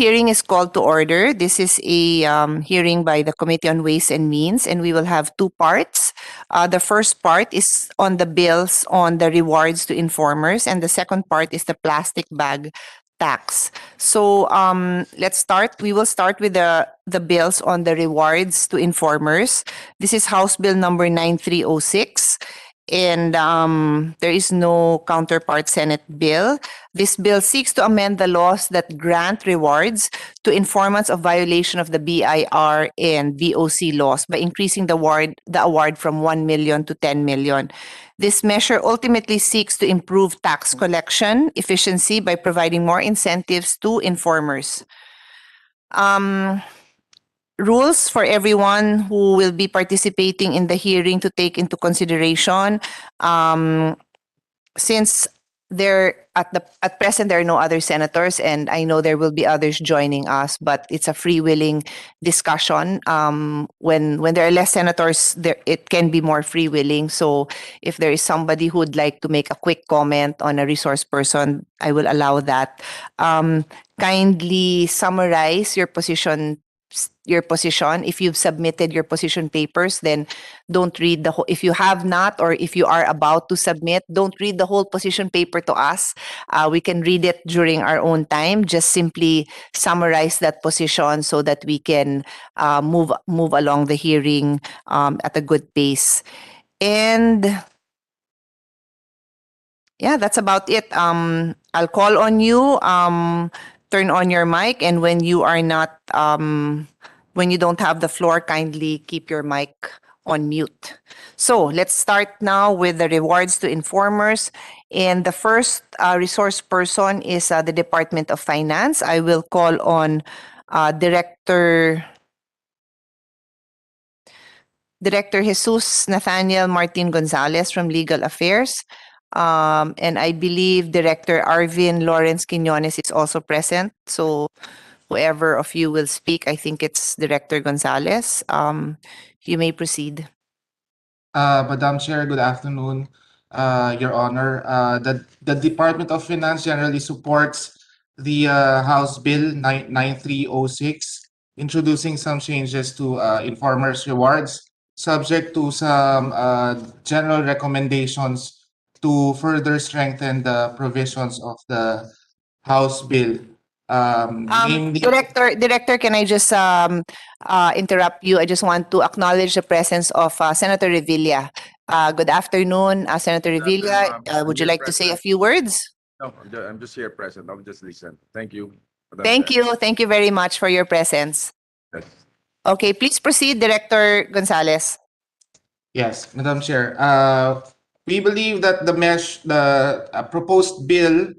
hearing is called to order. This is a hearing by the Committee on Ways and Means, and we will have two parts. The first part is on the bills on the rewards to informers, and the second part is the plastic bag tax. So let's start. We will start with the bills on the rewards to informers. This is House Bill number 9306. And there is no counterpart Senate bill. This bill seeks to amend the laws that grant rewards to informants of violation of the BIR and BOC laws by increasing the award from 1 million to 10 million. This measure ultimately seeks to improve tax collection efficiency by providing more incentives to informers. Rules for everyone who will be participating in the hearing to take into consideration. Since at present there are no other senators, and I know there will be others joining us, but it's a freewheeling discussion. When there are less senators, it can be more freewheeling. So if there is somebody who would like to make a quick comment on a resource person, I will allow that. Kindly summarize your position. If you've submitted your position papers, then don't read the whole. If you have not, or if you are about to submit, don't read the whole position paper to us. We can read it during our own time. Just simply summarize that position so that we can move along the hearing at a good pace. And yeah, that's about it. I'll call on you. Turn on your mic, and when you are not, when you don't have the floor, kindly keep your mic on mute. So let's start now with the rewards to informers. And the first resource person is the Department of Finance. I will call on Director Jesus Nathaniel Martin Gonzalez from Legal Affairs. And I believe Director Arvin Lawrence Quiñones is also present. So whoever of you will speak, I think it's Director Gonzalez. You may proceed. Madam Chair, good afternoon, Your Honor. The Department of Finance generally supports the House Bill 9306, introducing some changes to informers' rewards, subject to some general recommendations to further strengthen the provisions of the House Bill. Director, can I just interrupt you? I just want to acknowledge the presence of Senator Revilla. Good afternoon, Senator Revilla. Would you like to say a few words? No, I'm just here present. I'll just listen. Thank you. Thank you. Thank you very much for your presence. Yes. Okay, please proceed, Director Gonzalez. Yes, Madam Chair. We believe that the proposed bill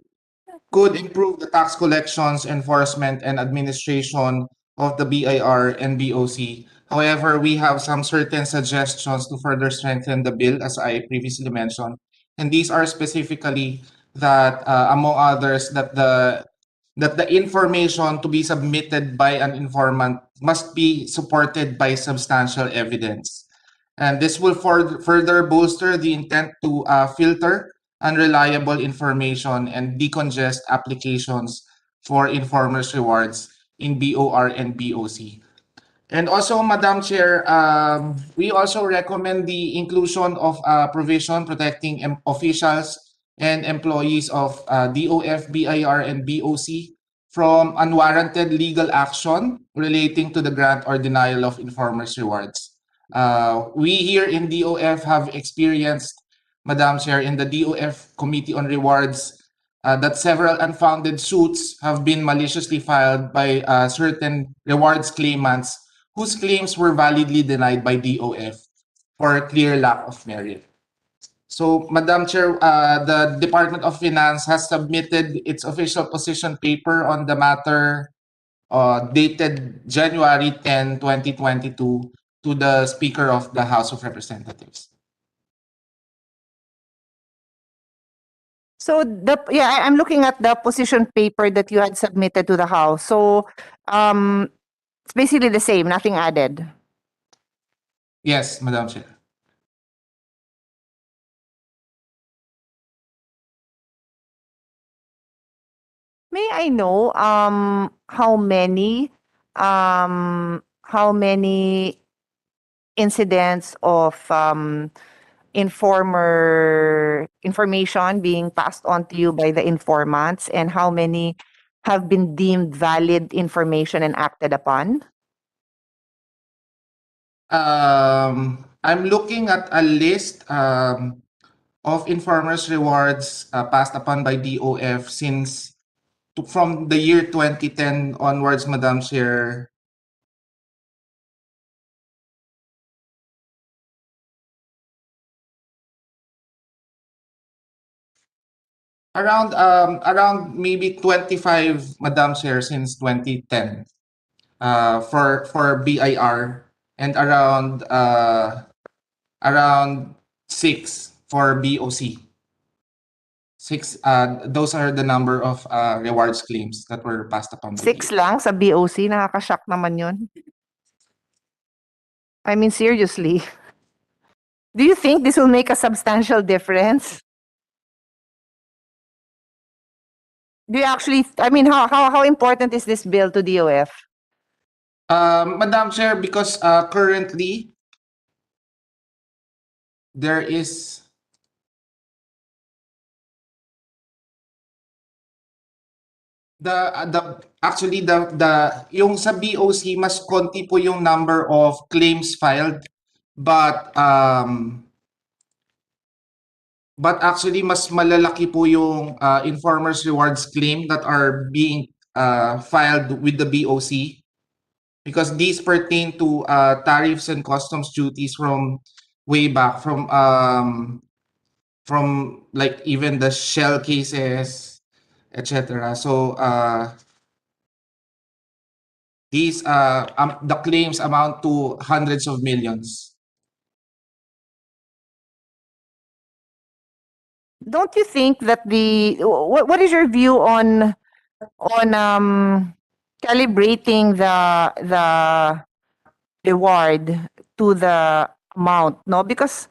could improve the tax collections, enforcement, and administration of the BIR and BOC. However, we have some certain suggestions to further strengthen the bill, as I previously mentioned. And these are specifically that, among others, that the information to be submitted by an informant must be supported by substantial evidence. And this will further bolster the intent to filter unreliable information and decongest applications for informers' rewards in BOR and BOC. And also, Madam Chair, we also recommend the inclusion of a provision protecting officials and employees of DOF, BIR, and BOC from unwarranted legal action relating to the grant or denial of informers' rewards. We here in DOF have experienced, Madam Chair, in the DOF Committee on Rewards, that several unfounded suits have been maliciously filed by certain rewards claimants whose claims were validly denied by DOF for a clear lack of merit. So, Madam Chair, the Department of Finance has submitted its official position paper on the matter dated January 10, 2022 to the Speaker of the House of Representatives. So I'm looking at the position paper that you had submitted to the House. So it's basically the same, nothing added. Yes, Madam Chair. May I know how many incidents of information being passed on to you by the informants, and how many have been deemed valid information and acted upon? I'm looking at a list of informers rewards passed upon by DOF since from the year 2010 onwards, Madam Chair. Around maybe 25, Madam Chair, since 2010 for BIR, and around 6 for BOC. Those are the number of rewards claims that were passed upon by 6 DOF. lang sa BOC, nakaka-shock naman yun. I mean, seriously. Do you think this will make a substantial difference? Do you actually, I mean, how important is this bill to DOF? Madam Chair, because currently there is the yung sa BOC mas konti po yung number of claims filed, but actually mas malalaki po yung informers rewards claim that are being filed with the BOC, because these pertain to tariffs and customs duties from way back, from like even the shell cases, etc. So the claims amount to hundreds of millions. Don't you think that what is your view on calibrating the reward to the amount, no? Because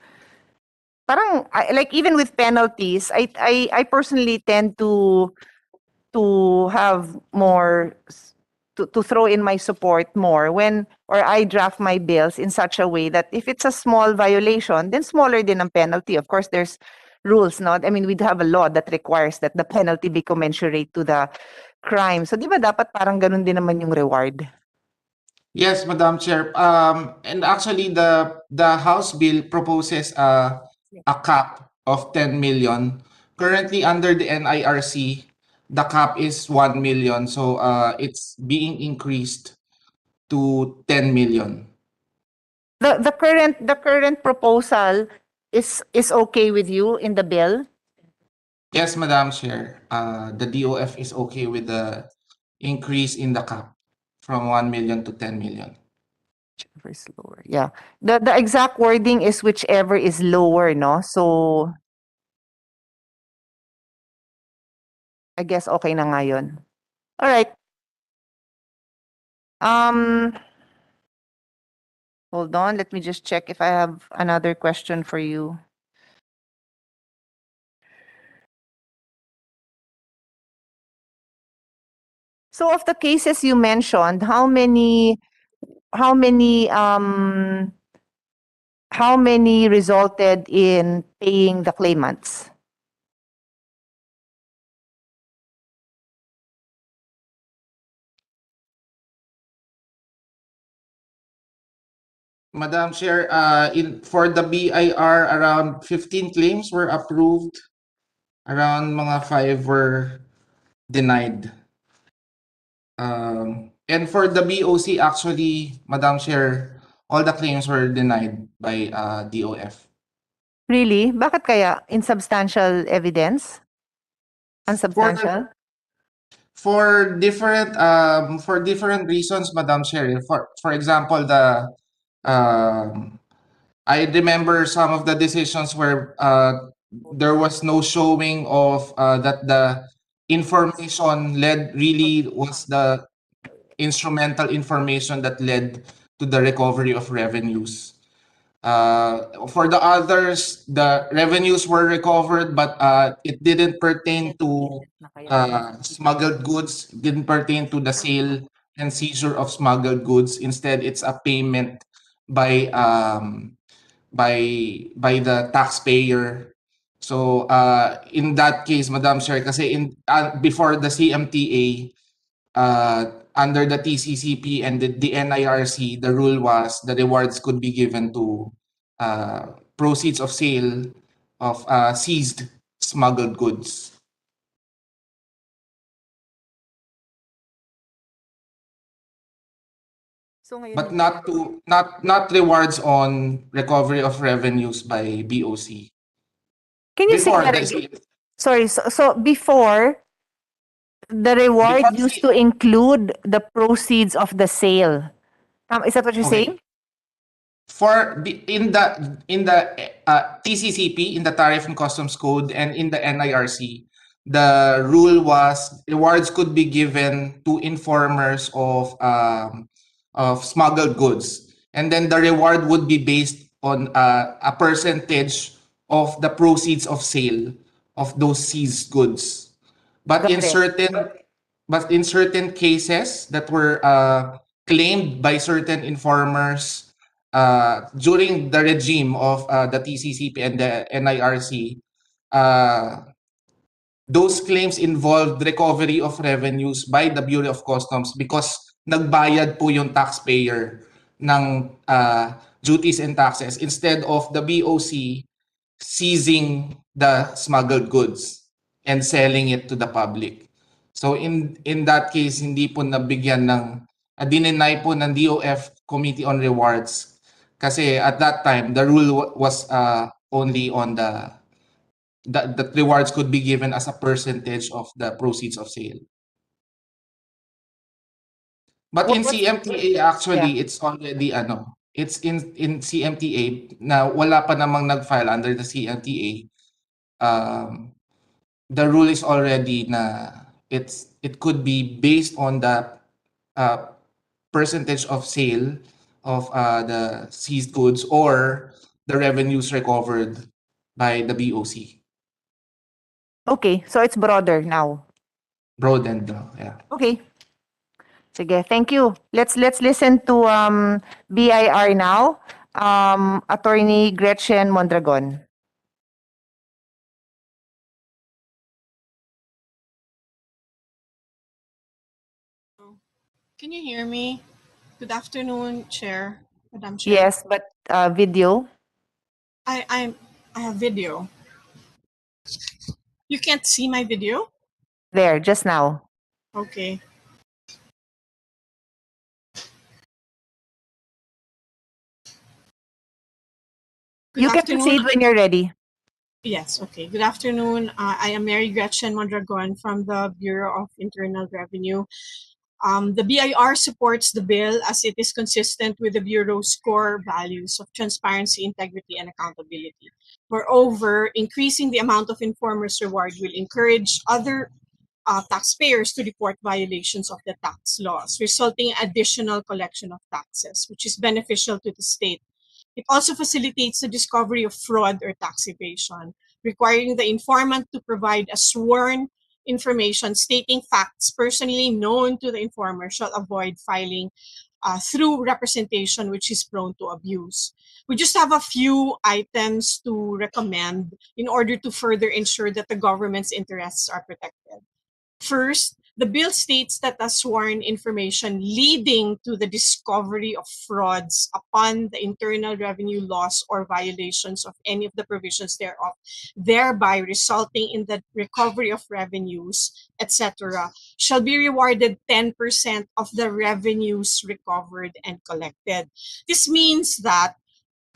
parang like even with penalties, I personally tend to have more to throw in my support more when, or I draft my bills in such a way that if it's a small violation, then smaller din ang penalty. Of course, there's rules, no? I mean, we'd have a law that requires that the penalty be commensurate to the crime. So, di ba dapat parang ganun din naman yung reward? Yes, Madam Chair. And actually, the House bill proposes a cap of 10 million. Currently, under the NIRC, the cap is 1 million. So it's being increased to 10 million. The current proposal is okay with you in the bill? Yes, Madam Chair. The DOF is okay with the increase in the cap from 1 million to 10 million. Whichever is lower. Yeah. The exact wording is whichever is lower, no? So I guess okay na nga yun. All right. Hold on, let me just check if I have another question for you. So of the cases you mentioned, how many resulted in paying the claimants? Madam Chair, for the BIR, around 15 claims were approved. Around mga 5 were denied. And for the BOC, actually, Madam Chair, all the claims were denied by DOF. Really? Bakit kaya? Insubstantial evidence? Unsubstantial? For different reasons, Madam Chair. For example, I remember some of the decisions where there was no showing of that the information really was the instrumental information that led to the recovery of revenues. For the others, the revenues were recovered, but it didn't pertain to smuggled goods, didn't pertain to the sale and seizure of smuggled goods. Instead, it's a payment by the taxpayer. So in that case, Madam Chair, kasi before the CMTA, under the TCCP and the NIRC, the rule was the rewards could be given to proceeds of sale of seized smuggled goods, So ngayon but hindi not rewards on recovery of revenues by BOC. Can you say Before that the again? Sorry, so before the reward before used to include the proceeds of the sale. Is that what you're okay. saying? In the TCCP, in the Tariff and Customs Code, and in the NIRC, the rule was rewards could be given to informers of smuggled goods, and then the reward would be based on a percentage of the proceeds of sale of those seized goods. But Got it. in certain cases that were claimed by certain informers during the regime of the TCCP and the NIRC, uh, those claims involved recovery of revenues by the Bureau of Customs because nagbayad po yung taxpayer ng duties and taxes instead of the BOC seizing the smuggled goods and selling it to the public. So in that case, hindi po nabigyan ng dininay po ng DOF Committee on Rewards kasi at that time the rule was only on the rewards could be given as a percentage of the proceeds of sale. But in CMTA actually it's already it's in CMTA na wala pa namang nag-file under the CMTA. The rule is already na it could be based on the percentage of sale of the seized goods or the revenues recovered by the BOC. Okay, so it's broader now. Broadened now, yeah. Okay. Sige, thank you. Let's listen to BIR now. Attorney Gretchen Mondragon. Can you hear me? Good afternoon, Chair, Madam Chair. Yes, but video. I have video. You can't see my video? There, just now. Okay. Good You can afternoon. proceed when you're ready. Yes, okay. Good afternoon. I am Mary Gretchen Mondragon from the Bureau of Internal Revenue. The BIR supports the bill as it is consistent with the Bureau's core values of transparency, integrity, and accountability. Moreover, increasing the amount of informers' reward will encourage other taxpayers to report violations of the tax laws, resulting in additional collection of taxes, which is beneficial to the state. It also facilitates the discovery of fraud or tax evasion, requiring the informant to provide a sworn information stating facts personally known to the informer shall avoid filing through representation which is prone to abuse. We just have a few items to recommend in order to further ensure that the government's interests are protected. First, the bill states that a sworn information leading to the discovery of frauds upon the internal revenue laws or violations of any of the provisions thereof, thereby resulting in the recovery of revenues, etc., shall be rewarded 10% of the revenues recovered and collected. This means that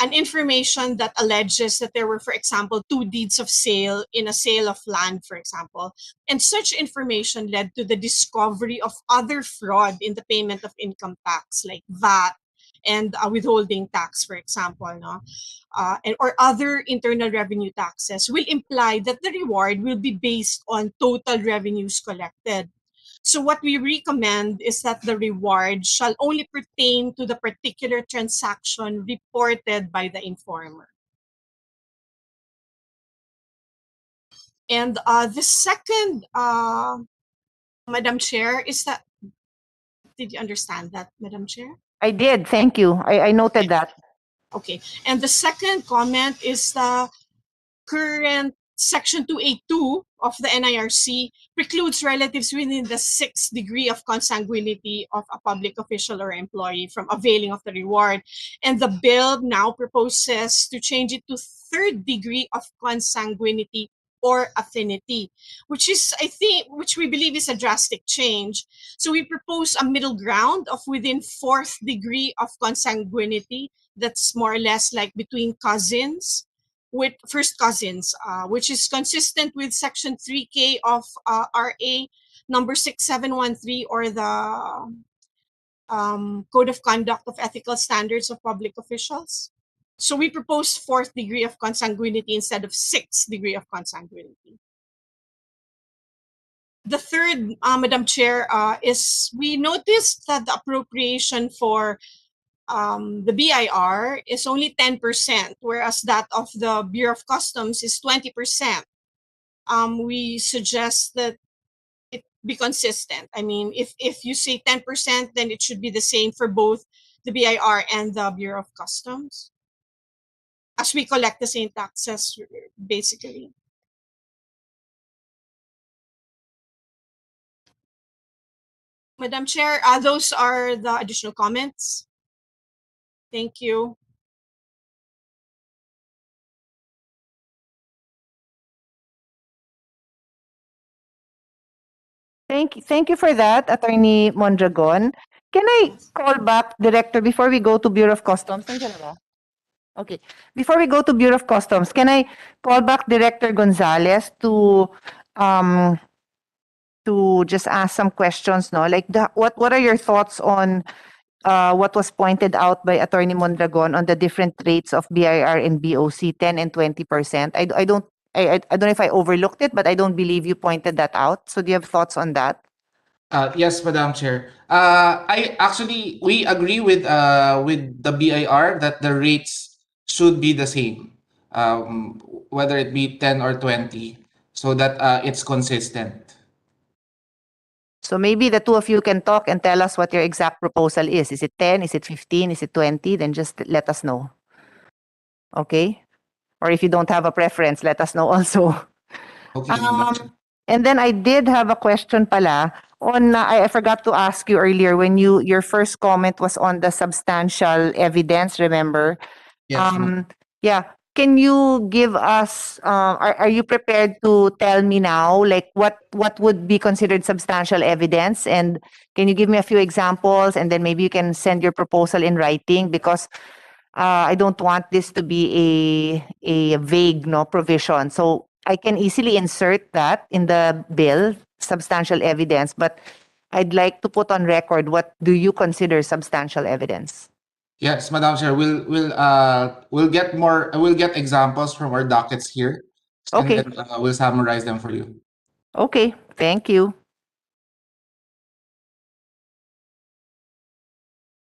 an information that alleges that there were, for example, 2 deeds of sale in a sale of land, for example, and such information led to the discovery of other fraud in the payment of income tax, like VAT and withholding tax, for example, no? Or other internal revenue taxes, will imply that the reward will be based on total revenues collected. So what we recommend is that the reward shall only pertain to the particular transaction reported by the informer. And the second, Madam Chair, is that, did you understand that, Madam Chair? I did. Thank you. I noted that. Okay. And the second comment is the current Section 282 of the NIRC precludes relatives within the 6th degree of consanguinity of a public official or employee from availing of the reward. And the bill now proposes to change it to 3rd degree of consanguinity or affinity, which is, I think, which we believe is a drastic change. So we propose a middle ground of within 4th degree of consanguinity, that's more or less like between cousins, with first cousins, which is consistent with Section 3K of RA number 6713, or the Code of Conduct of Ethical Standards of Public Officials. So we propose 4th degree of consanguinity instead of 6th degree of consanguinity. The third, Madam Chair, is we noticed that the appropriation for the BIR is only 10%, whereas that of the Bureau of Customs is 20%. We suggest that it be consistent. I mean, if you say 10%, then it should be the same for both the BIR and the Bureau of Customs, as we collect the same taxes, basically. Madam Chair, those are the additional comments. Thank you. Thank you for that, Attorney Mondragon. Can I call back, Director, before we go to Bureau of Customs? Nandiyan na ba? Okay. Before we go to Bureau of Customs, can I call back Director Gonzalez to just ask some questions, no? Like, what are your thoughts on what was pointed out by Attorney Mondragon on the different rates of BIR and BOC, 10 and 20%? I don't know if I overlooked it, but I don't believe you pointed that out. So do you have thoughts on that? Yes, Madam Chair. We agree with the BIR that the rates should be the same, whether it be 10 or 20, so that it's consistent. So maybe the two of you can talk and tell us what your exact proposal is. Is it 10? Is it 15? Is it 20? Then just let us know. Okay? Or if you don't have a preference, let us know also. Okay, Madam Chair. And then I did have a question pala on, I forgot to ask you earlier when your first comment was on the substantial evidence, remember? Yes, ma'am. Yeah. Can you give us, are you prepared to tell me now, like what would be considered substantial evidence? And can you give me a few examples, and then maybe you can send your proposal in writing, because I don't want this to be a vague provision. So I can easily insert that in the bill, substantial evidence, but I'd like to put on record, what do you consider substantial evidence? Yes, Madam Chair. We'll get examples from our dockets here, Okay. and then we'll summarize them for you. Okay, thank you.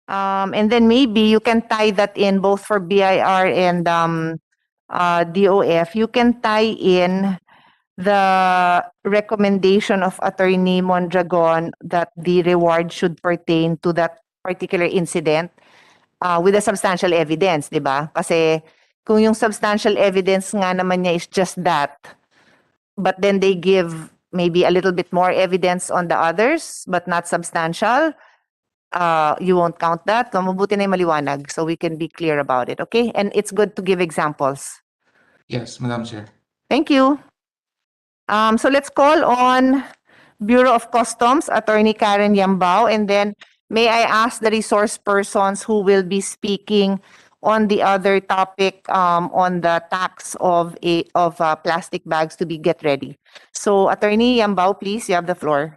And then maybe you can tie that in both for BIR and DOF. You can tie in the recommendation of Attorney Mondragon that the reward should pertain to that particular incident with the substantial evidence, di ba? Kasi kung yung substantial evidence nga naman niya is just that, but then they give maybe a little bit more evidence on the others, but not substantial, you won't count that. So mabuti na yung maliwanag so we can be clear about it, okay? And it's good to give examples. Yes, Madam Chair. Thank you. So let's call on Bureau of Customs, Attorney Karen Yambao, and then may I ask the resource persons who will be speaking on the other topic, on the tax of plastic bags, to be get ready. So Attorney Yambao, please, you have the floor.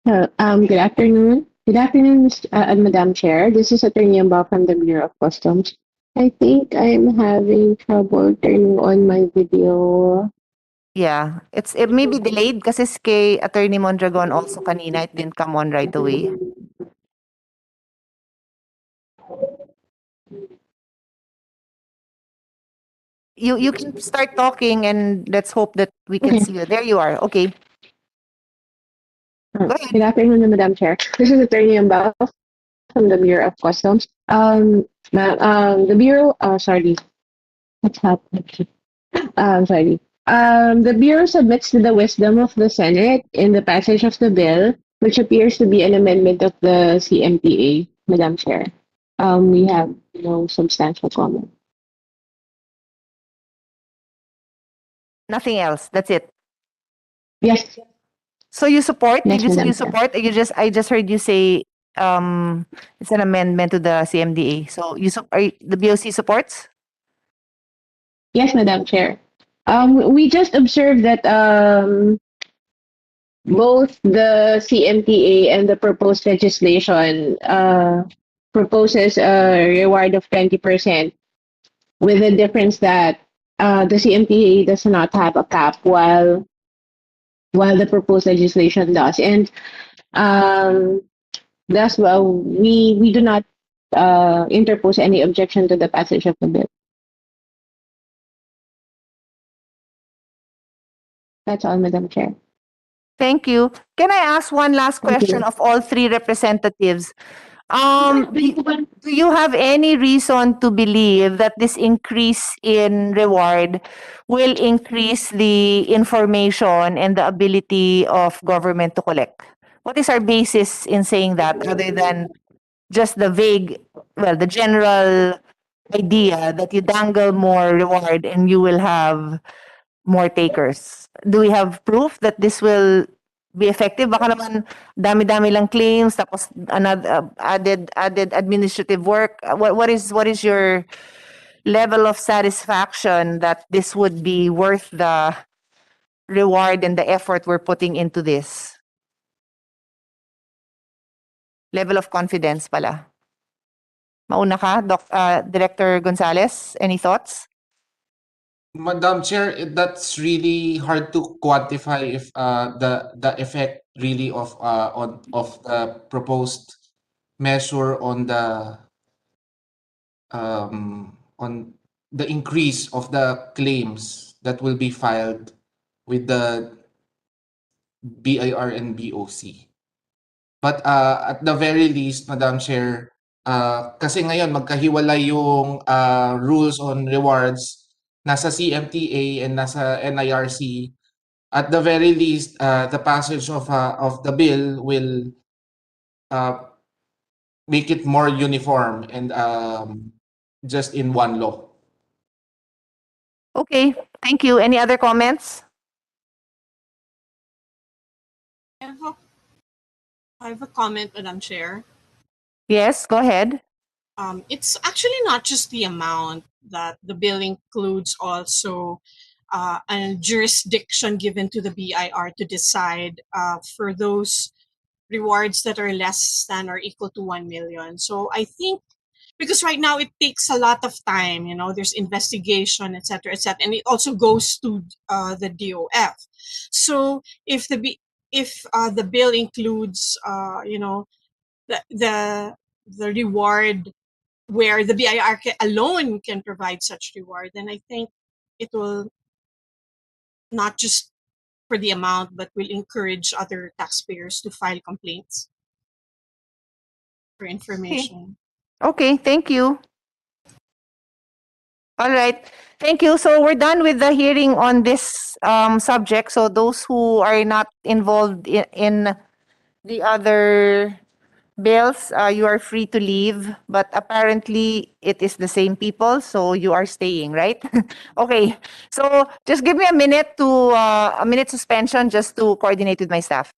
Good afternoon. Good afternoon, Madam Chair. This is Attorney Yambao from the Bureau of Customs. I think I'm having trouble turning on my video. Yeah, it may be delayed kasi kay Attorney Mondragon also kanina it didn't come on right away. You can start talking and let's hope that we can Okay. see you. There you are. Okay. Go ahead. Good afternoon, Madam Chair. This is Attorney Yambao from the Bureau of Customs. The Bureau, sorry, what's happening? Sorry. The Bureau submits to the wisdom of the Senate in the passage of the bill, which appears to be an amendment of the CMPA, Madam Chair. We have no substantial comment. Nothing else. That's it. Yes, So you support? Did yes, you say Madam you Chair. support? Or I just heard you say it's an amendment to the CMDA. So the BOC supports? Yes, Madam Chair. We just observed that both the CMTA and the proposed legislation proposes a reward of 20%, with the difference that the CMTA does not have a cap while the proposed legislation does. And um, thus, well, we do not interpose any objection to the passage of the bill. That's all, Madam Chair. Thank you. Can I ask one last Thank question you. of all three representatives? Do you have any reason to believe that this increase in reward will increase the information and the ability of government to collect? What is our basis in saying that other than just the vague, well, the general idea that you dangle more reward and you will have more takers? Do we have proof that this will be effective? Baka naman dami-dami lang claims tapos another added administrative work. What is your level of satisfaction that this would be worth the reward and the effort we're putting into this? Level of confidence pala. Mauna ka, Director Gonzales, any thoughts? Madam Chair, that's really hard to quantify if the effect really of the proposed measure on the increase of the claims that will be filed with the BIR and BOC. But at the very least, Madam Chair, kasi ngayon magkahiwalay yung rules on rewards, nasa CMTA and nasa NIRC. At the very least, the passage of the bill will make it more uniform and just in one law. Okay, thank you. Any other comments? I have a comment, Madam Chair. Yes, go ahead. It's actually not just the amount that the bill includes, also a jurisdiction given to the BIR to decide for those rewards that are less than or equal to 1 million. So I think because right now it takes a lot of time, there's investigation, etc., etc., and it also goes to the DOF. So if the bill includes, the reward where the BIR alone can provide such reward, then I think it will not just for the amount, but will encourage other taxpayers to file complaints for information. Okay, thank you. All right. Thank you. So we're done with the hearing on this subject. So those who are not involved in the other bills, you are free to leave. But apparently, it is the same people, so you are staying, right? Okay. So just give me a minute suspension just to coordinate with my staff.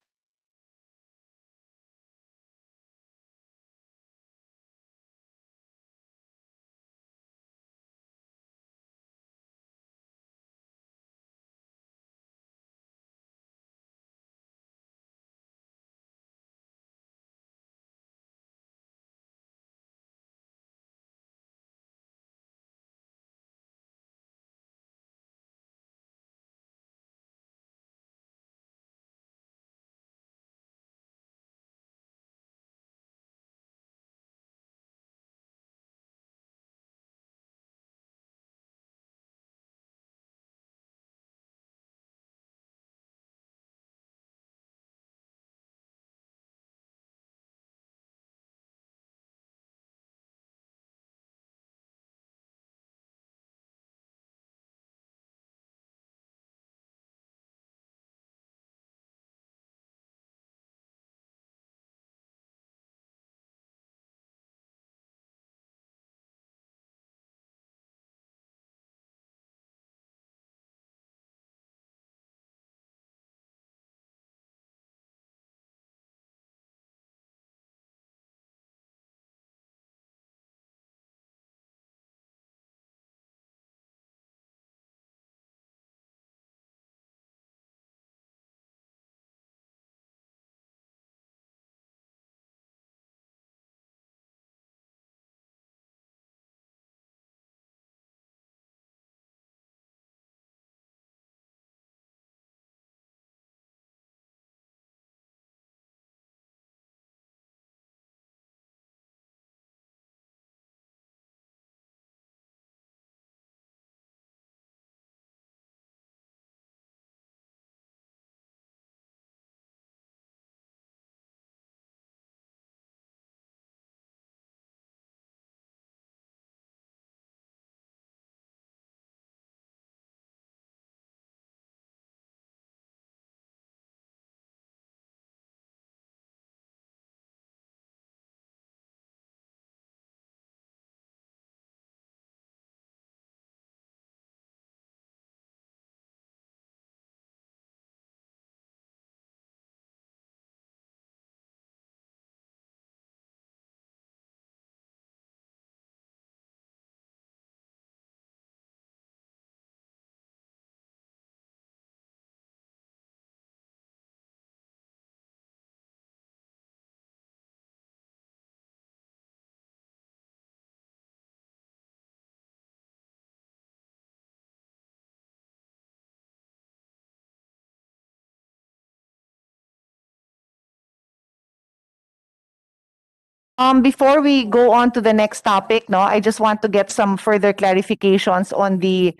Before we go on to the next topic, no, I just want to get some further clarifications on the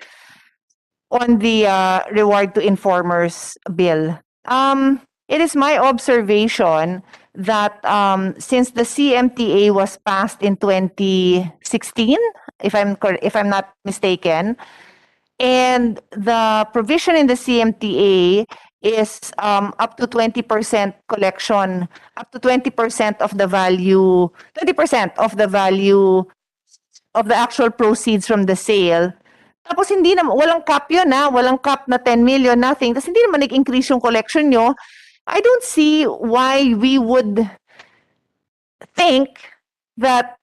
reward to informers bill. It is my observation that since the CMTA was passed in 2016, if I'm not mistaken, and the provision in the CMTA is up to 20% collection, up to 20% of the value, 20% of the value of the actual proceeds from the sale. Tapos hindi naman, walang cap yun walang cap na 10 million, nothing. Tapos hindi naman nag-increase yung collection nyo. I don't see why we would think that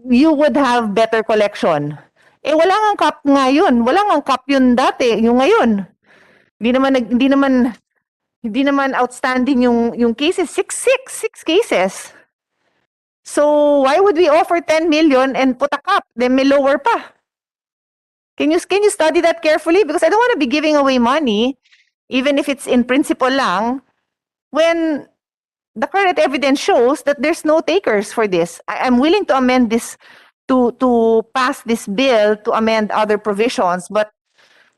you would have better collection. Eh wala ngang cap nga yun. Wala ngang cap yun dati, yung ngayon. Hindi naman outstanding yung cases. Six cases. So why would we offer 10 million and put a cap? Then may lower pa. Can you study that carefully? Because I don't want to be giving away money, even if it's in principle lang, when the current evidence shows that there's no takers for this. I'm willing to amend this, to pass this bill to amend other provisions, but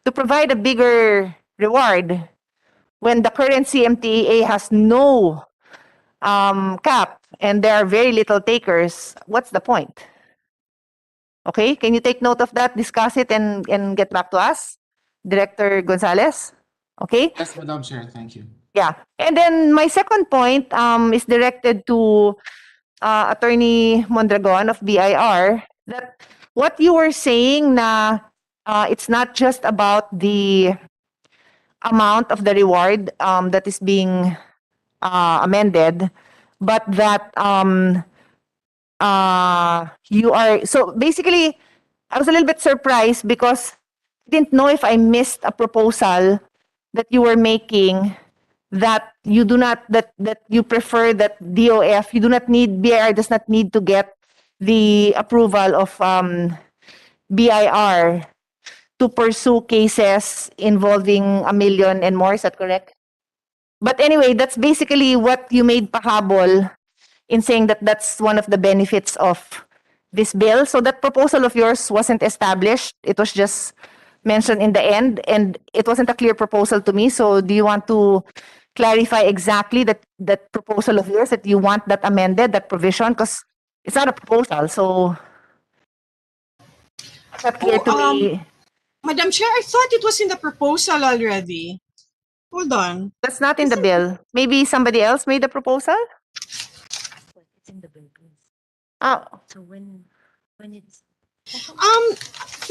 to provide a bigger reward when the current CMTA has no cap and there are very little takers, what's the point? Okay, can you take note of that, discuss it, and get back to us? Director Gonzalez? Okay? Yes, Madam Chair, thank you. Yeah. And then my second point is directed to Attorney Mondragon of BIR, that what you were saying na it's not just about the amount of the reward that is being amended, but that you are, so basically, I was a little bit surprised because I didn't know if I missed a proposal that you were making, that you do not, that you prefer that DOF, you do not need, BIR does not need to get the approval of BIR to pursue cases involving 1 million and more. Is that correct? But anyway, that's basically what you made pahabol in saying that that's one of the benefits of this bill. So that proposal of yours wasn't established. It was just mentioned in the end, and it wasn't a clear proposal to me. So do you want to clarify exactly that proposal of yours, that you want that amended, that provision? Because it's not a proposal, so it's not clear to me. Madam Chair, I thought it was in the proposal already. Hold on. That's not in the bill. Maybe somebody else made the proposal? It's in the bill. Oh, So when it's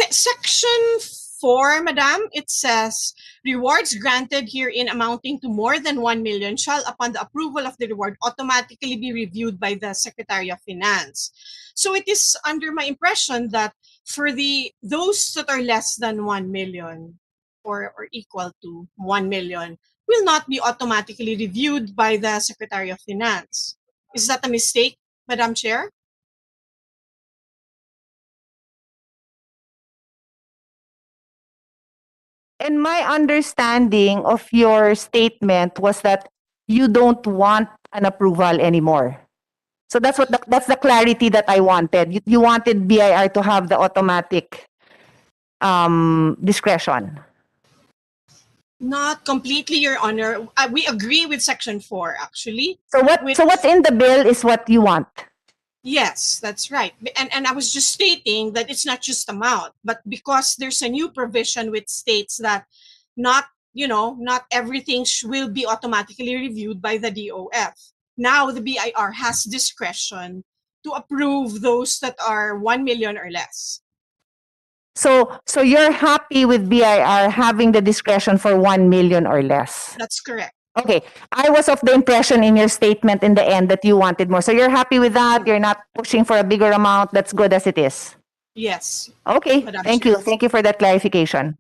Section 4, Madam, it says, rewards granted herein amounting to more than 1 million shall, upon the approval of the reward, automatically be reviewed by the Secretary of Finance. So it is under my impression that for those that are less than 1 million or equal to 1 million will not be automatically reviewed by the Secretary of Finance. Is that a mistake, Madam Chair? and my understanding of your statement was that you don't want an approval anymore. So that's that's the clarity that I wanted. You wanted BIR to have the automatic discretion. Not completely, Your Honor. We agree with Section 4, actually. So what's in the bill is what you want. Yes, that's right. And I was just stating that it's not just amount, but because there's a new provision which states that not everything will be automatically reviewed by the DOF. Now the BIR has discretion to approve those that are 1 million or less. So you're happy with BIR having the discretion for 1 million or less. That's correct. Okay. I was of the impression in your statement in the end that you wanted more. So you're happy with that? You're not pushing for a bigger amount? That's good as it is. Yes. Okay. Madam Thank Chair. you. Thank you for that clarification.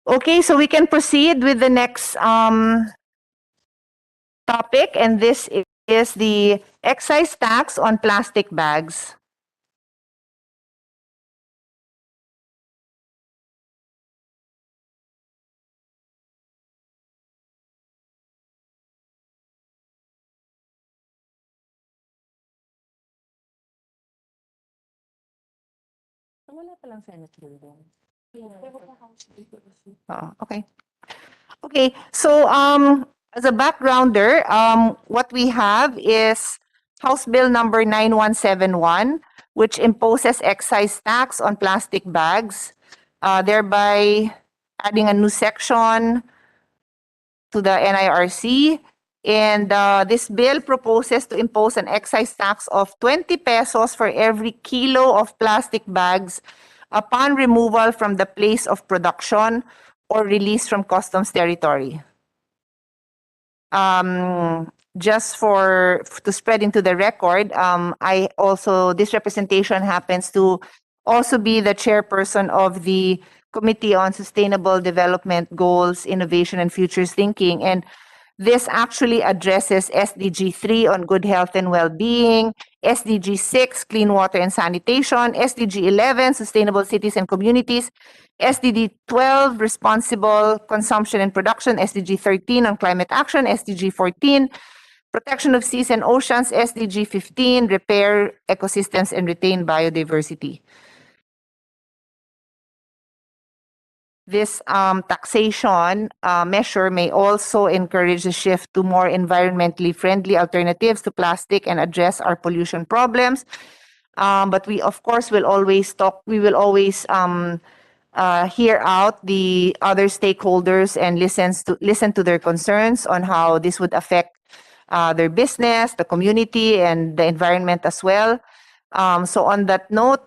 Okay, so we can proceed with the next topic, and this is the excise tax on plastic bags. Wala palang Senate bill doon. Okay. Okay, so as a backgrounder, what we have is House Bill number 9171, which imposes excise tax on plastic bags, thereby adding a new section to the NIRC. And this bill proposes to impose an excise tax of 20 pesos for every kilo of plastic bags upon removal from the place of production or release from customs territory. Just to spread into the record, I also, this representation happens to also be the chairperson of the Committee on Sustainable Development Goals, Innovation and Futures Thinking. And this actually addresses SDG 3 on good health and well-being, SDG 6, clean water and sanitation, SDG 11, sustainable cities and communities, SDG 12, responsible consumption and production, SDG 13 on climate action, SDG 14, protection of seas and oceans, SDG 15, repair ecosystems and retain biodiversity. This taxation measure may also encourage a shift to more environmentally friendly alternatives to plastic and address our pollution problems. But we, of course, will always hear out the other stakeholders and listen to their concerns on how this would affect their business, the community, and the environment as well. So on that note,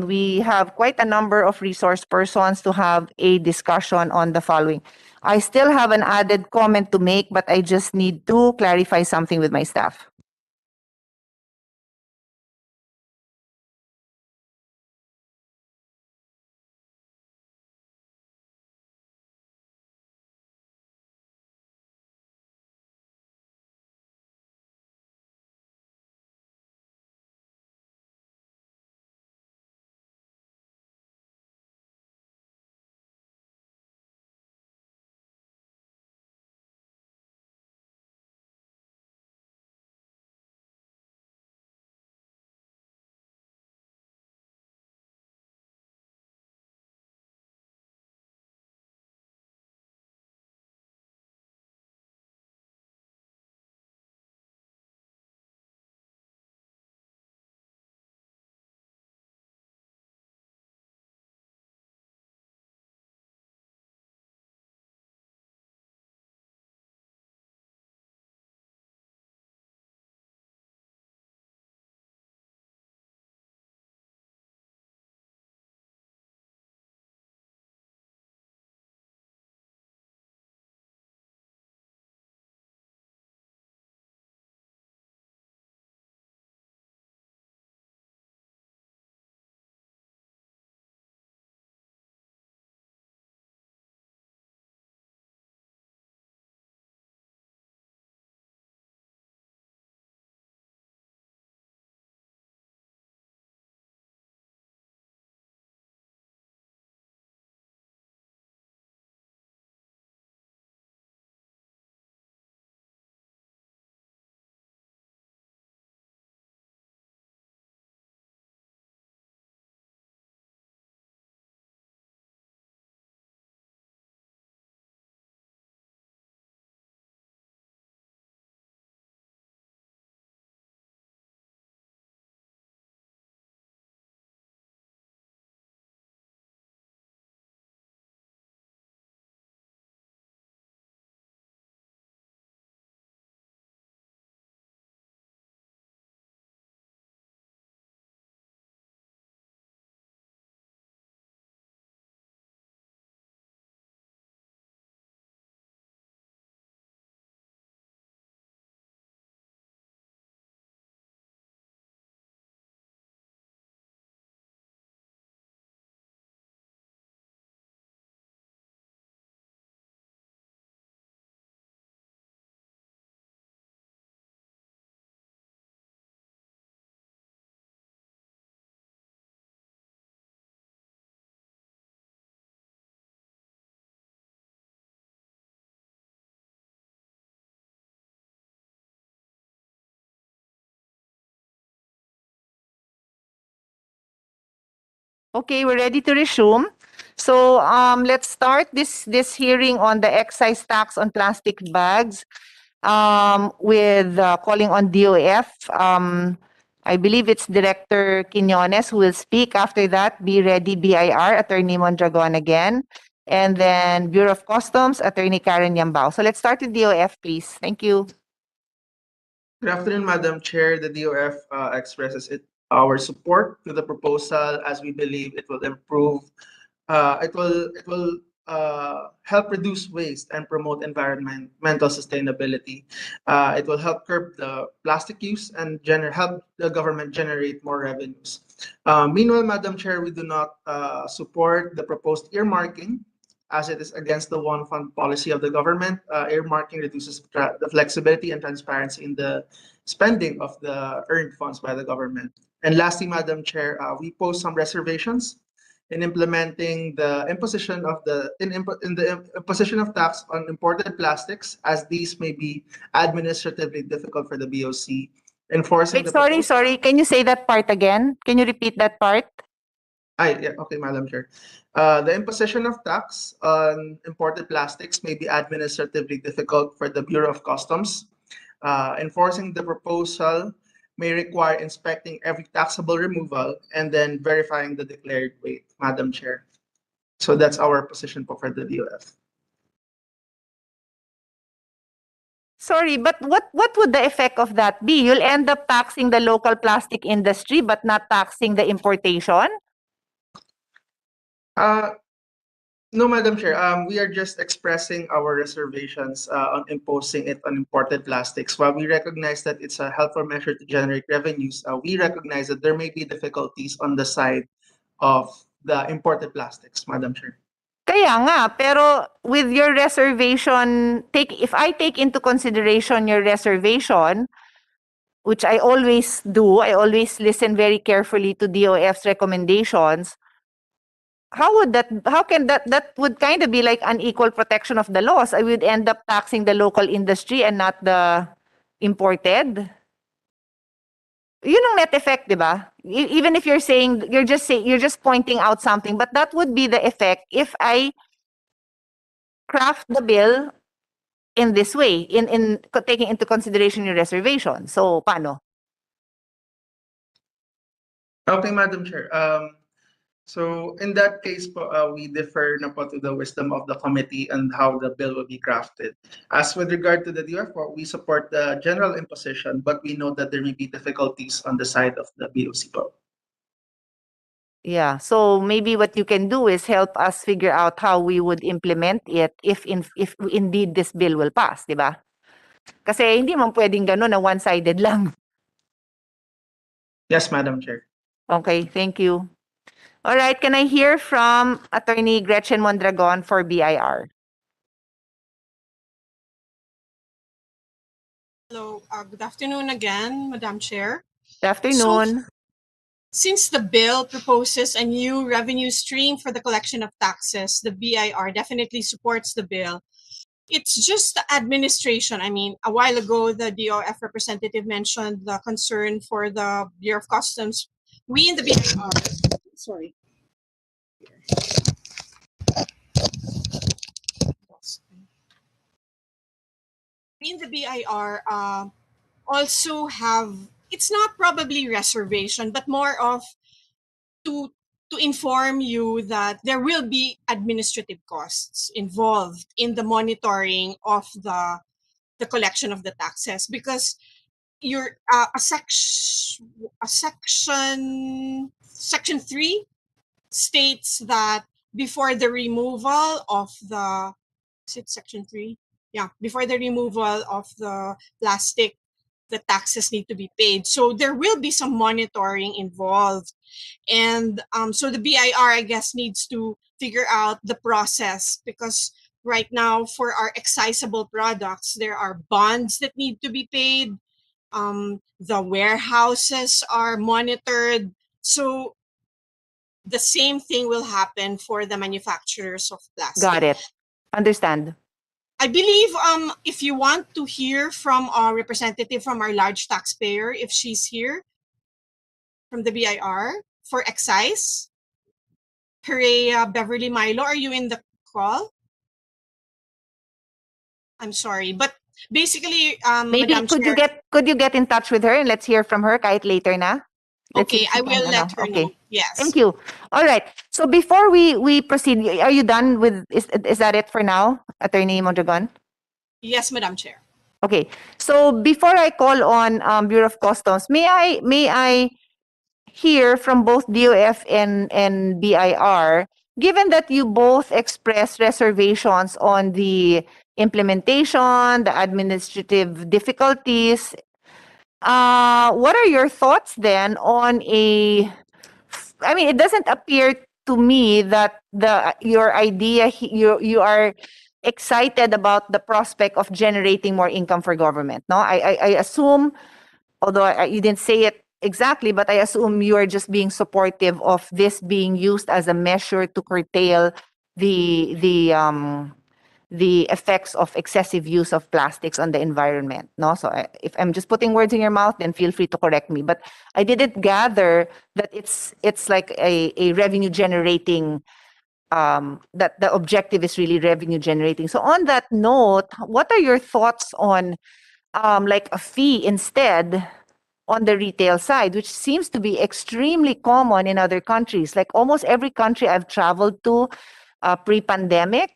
we have quite a number of resource persons to have a discussion on the following. I still have an added comment to make, but I just need to clarify something with my staff. Okay, we're ready to resume. So let's start this hearing on the excise tax on plastic bags with calling on DOF. I believe it's Director Quinones who will speak. After that, Be Ready BIR, Attorney Mondragon again. And then Bureau of Customs, Attorney Karen Yambao. So let's start with DOF, please. Thank you. Good afternoon, Madam Chair. The DOF expresses our support to the proposal as we believe it will improve, it will help reduce waste and promote environmental sustainability. It will help curb the plastic use and help the government generate more revenues. Meanwhile, Madam Chair, we do not support the proposed earmarking as it is against the one fund policy of the government. Earmarking reduces the flexibility and transparency in the spending of the earned funds by the government. And lastly, Madam Chair, we pose some reservations in implementing the imposition of imposition of tax on imported plastics, as these may be administratively difficult for the BOC. Enforcing Wait, sorry. Can you say that part again? Can you repeat that part? Okay, Madam Chair. The imposition of tax on imported plastics may be administratively difficult for the Bureau of Customs. Enforcing the proposal may require inspecting every taxable removal and then verifying the declared weight, Madam Chair. So that's our position for the DOF. Sorry, but what would the effect of that be? You'll end up taxing the local plastic industry but not taxing the importation? No, Madam Chair. We are just expressing our reservations on imposing it on imported plastics. While we recognize that it's a helpful measure to generate revenues, we recognize that there may be difficulties on the side of the imported plastics, Madam Chair. Kaya nga, pero with your reservation, if I take into consideration your reservation, which I always do, I always listen very carefully to DOF's recommendations. How can that would kind of be like unequal protection of the laws? I would end up taxing the local industry and not the imported. Yun ang net effect, di ba? Even if you're saying, you're just pointing out something, but that would be the effect if I craft the bill in this way, in taking into consideration your reservation. So, paano? Okay, Madam Chair. So in that case, we defer na po to the wisdom of the committee and how the bill will be crafted. As with regard to the DOF, we support the general imposition, but we know that there may be difficulties on the side of the BOC po. Yeah, so maybe what you can do is help us figure out how we would implement it if indeed this bill will pass, di ba? Kasi hindi man pwedeng gano'n na one-sided lang. Yes, Madam Chair. Okay, thank you. All right, can I hear from Attorney Gretchen Mondragon for BIR? Hello, good afternoon again, Madam Chair. Good afternoon. Since the bill proposes a new revenue stream for the collection of taxes, the BIR definitely supports the bill. It's just the administration. I mean, a while ago, the DOF representative mentioned the concern for the Bureau of Customs. We in the BIR, sorry. We in the BIR also have, it's not probably reservation, but more of to inform you that there will be administrative costs involved in the monitoring of the collection of the taxes, because your section 3 states that before the removal of the, is it section 3? Yeah, before the removal of the plastic, the taxes need to be paid. So there will be some monitoring involved. And so the BIR, I guess, needs to figure out the process, because right now for our excisable products, there are bonds that need to be paid. The warehouses are monitored. So the same thing will happen for the manufacturers of plastic. Got it. Understand. I believe if you want to hear from our representative from our large taxpayer, if she's here from the BIR for excise. Perea Beverly Milo, are you in the call? I'm sorry, but basically, Maybe Madam Chair, could you get in touch with her and let's hear from her kahit later na? Let's see okay, if she I can, will let her okay. know. Yes. Thank you. All right. So before we proceed, are you done with, is that it for now, Attorney Mondragon? Yes, Madam Chair. Okay. So before I call on Bureau of Customs, may I hear from both DOF and BIR, given that you both expressed reservations on the implementation, the administrative difficulties, what are your thoughts then on I mean, it doesn't appear to me that your idea, you are excited about the prospect of generating more income for government. No, I assume, although you didn't say it exactly, but I assume you are just being supportive of this being used as a measure to curtail the effects of excessive use of plastics on the environment. No, so if I'm just putting words in your mouth, then feel free to correct me. But I didn't gather that it's like a revenue generating. That the objective is really revenue generating. So on that note, what are your thoughts on like a fee instead on the retail side, which seems to be extremely common in other countries? Like almost every country I've traveled to pre-pandemic,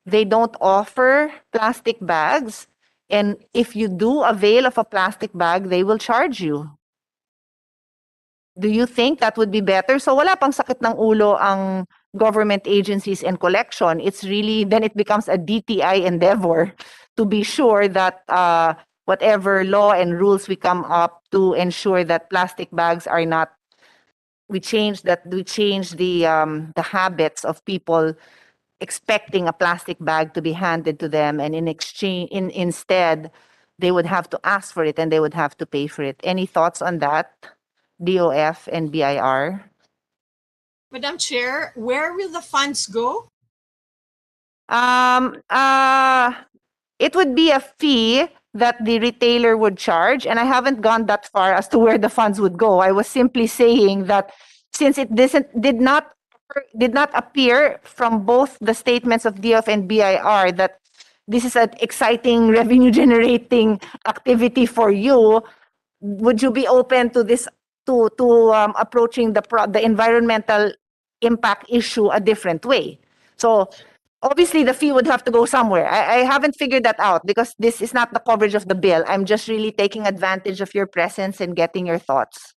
they don't offer plastic bags. And if you do avail of a plastic bag, they will charge you. Do you think that would be better? So wala pang sakit ng ulo ang government agencies and collection. It's really, then it becomes a DTI endeavor to be sure that whatever law and rules we come up to ensure that plastic bags are not, we change the habits of people expecting a plastic bag to be handed to them, and instead they would have to ask for it and they would have to pay for it. Any thoughts on that, DOF and BIR? Madam Chair, where will the funds go? Um, uh, it would be a fee that the retailer would charge, and I haven't gone that far as to where the funds would go. I was simply saying that since it did not appear from both the statements of DF and BIR that this is an exciting revenue generating activity for you, would you be open to this to approaching the environmental impact issue a different way? So obviously the fee would have to go somewhere. I haven't figured that out because this is not the coverage of the bill. I'm just really taking advantage of your presence and getting your thoughts.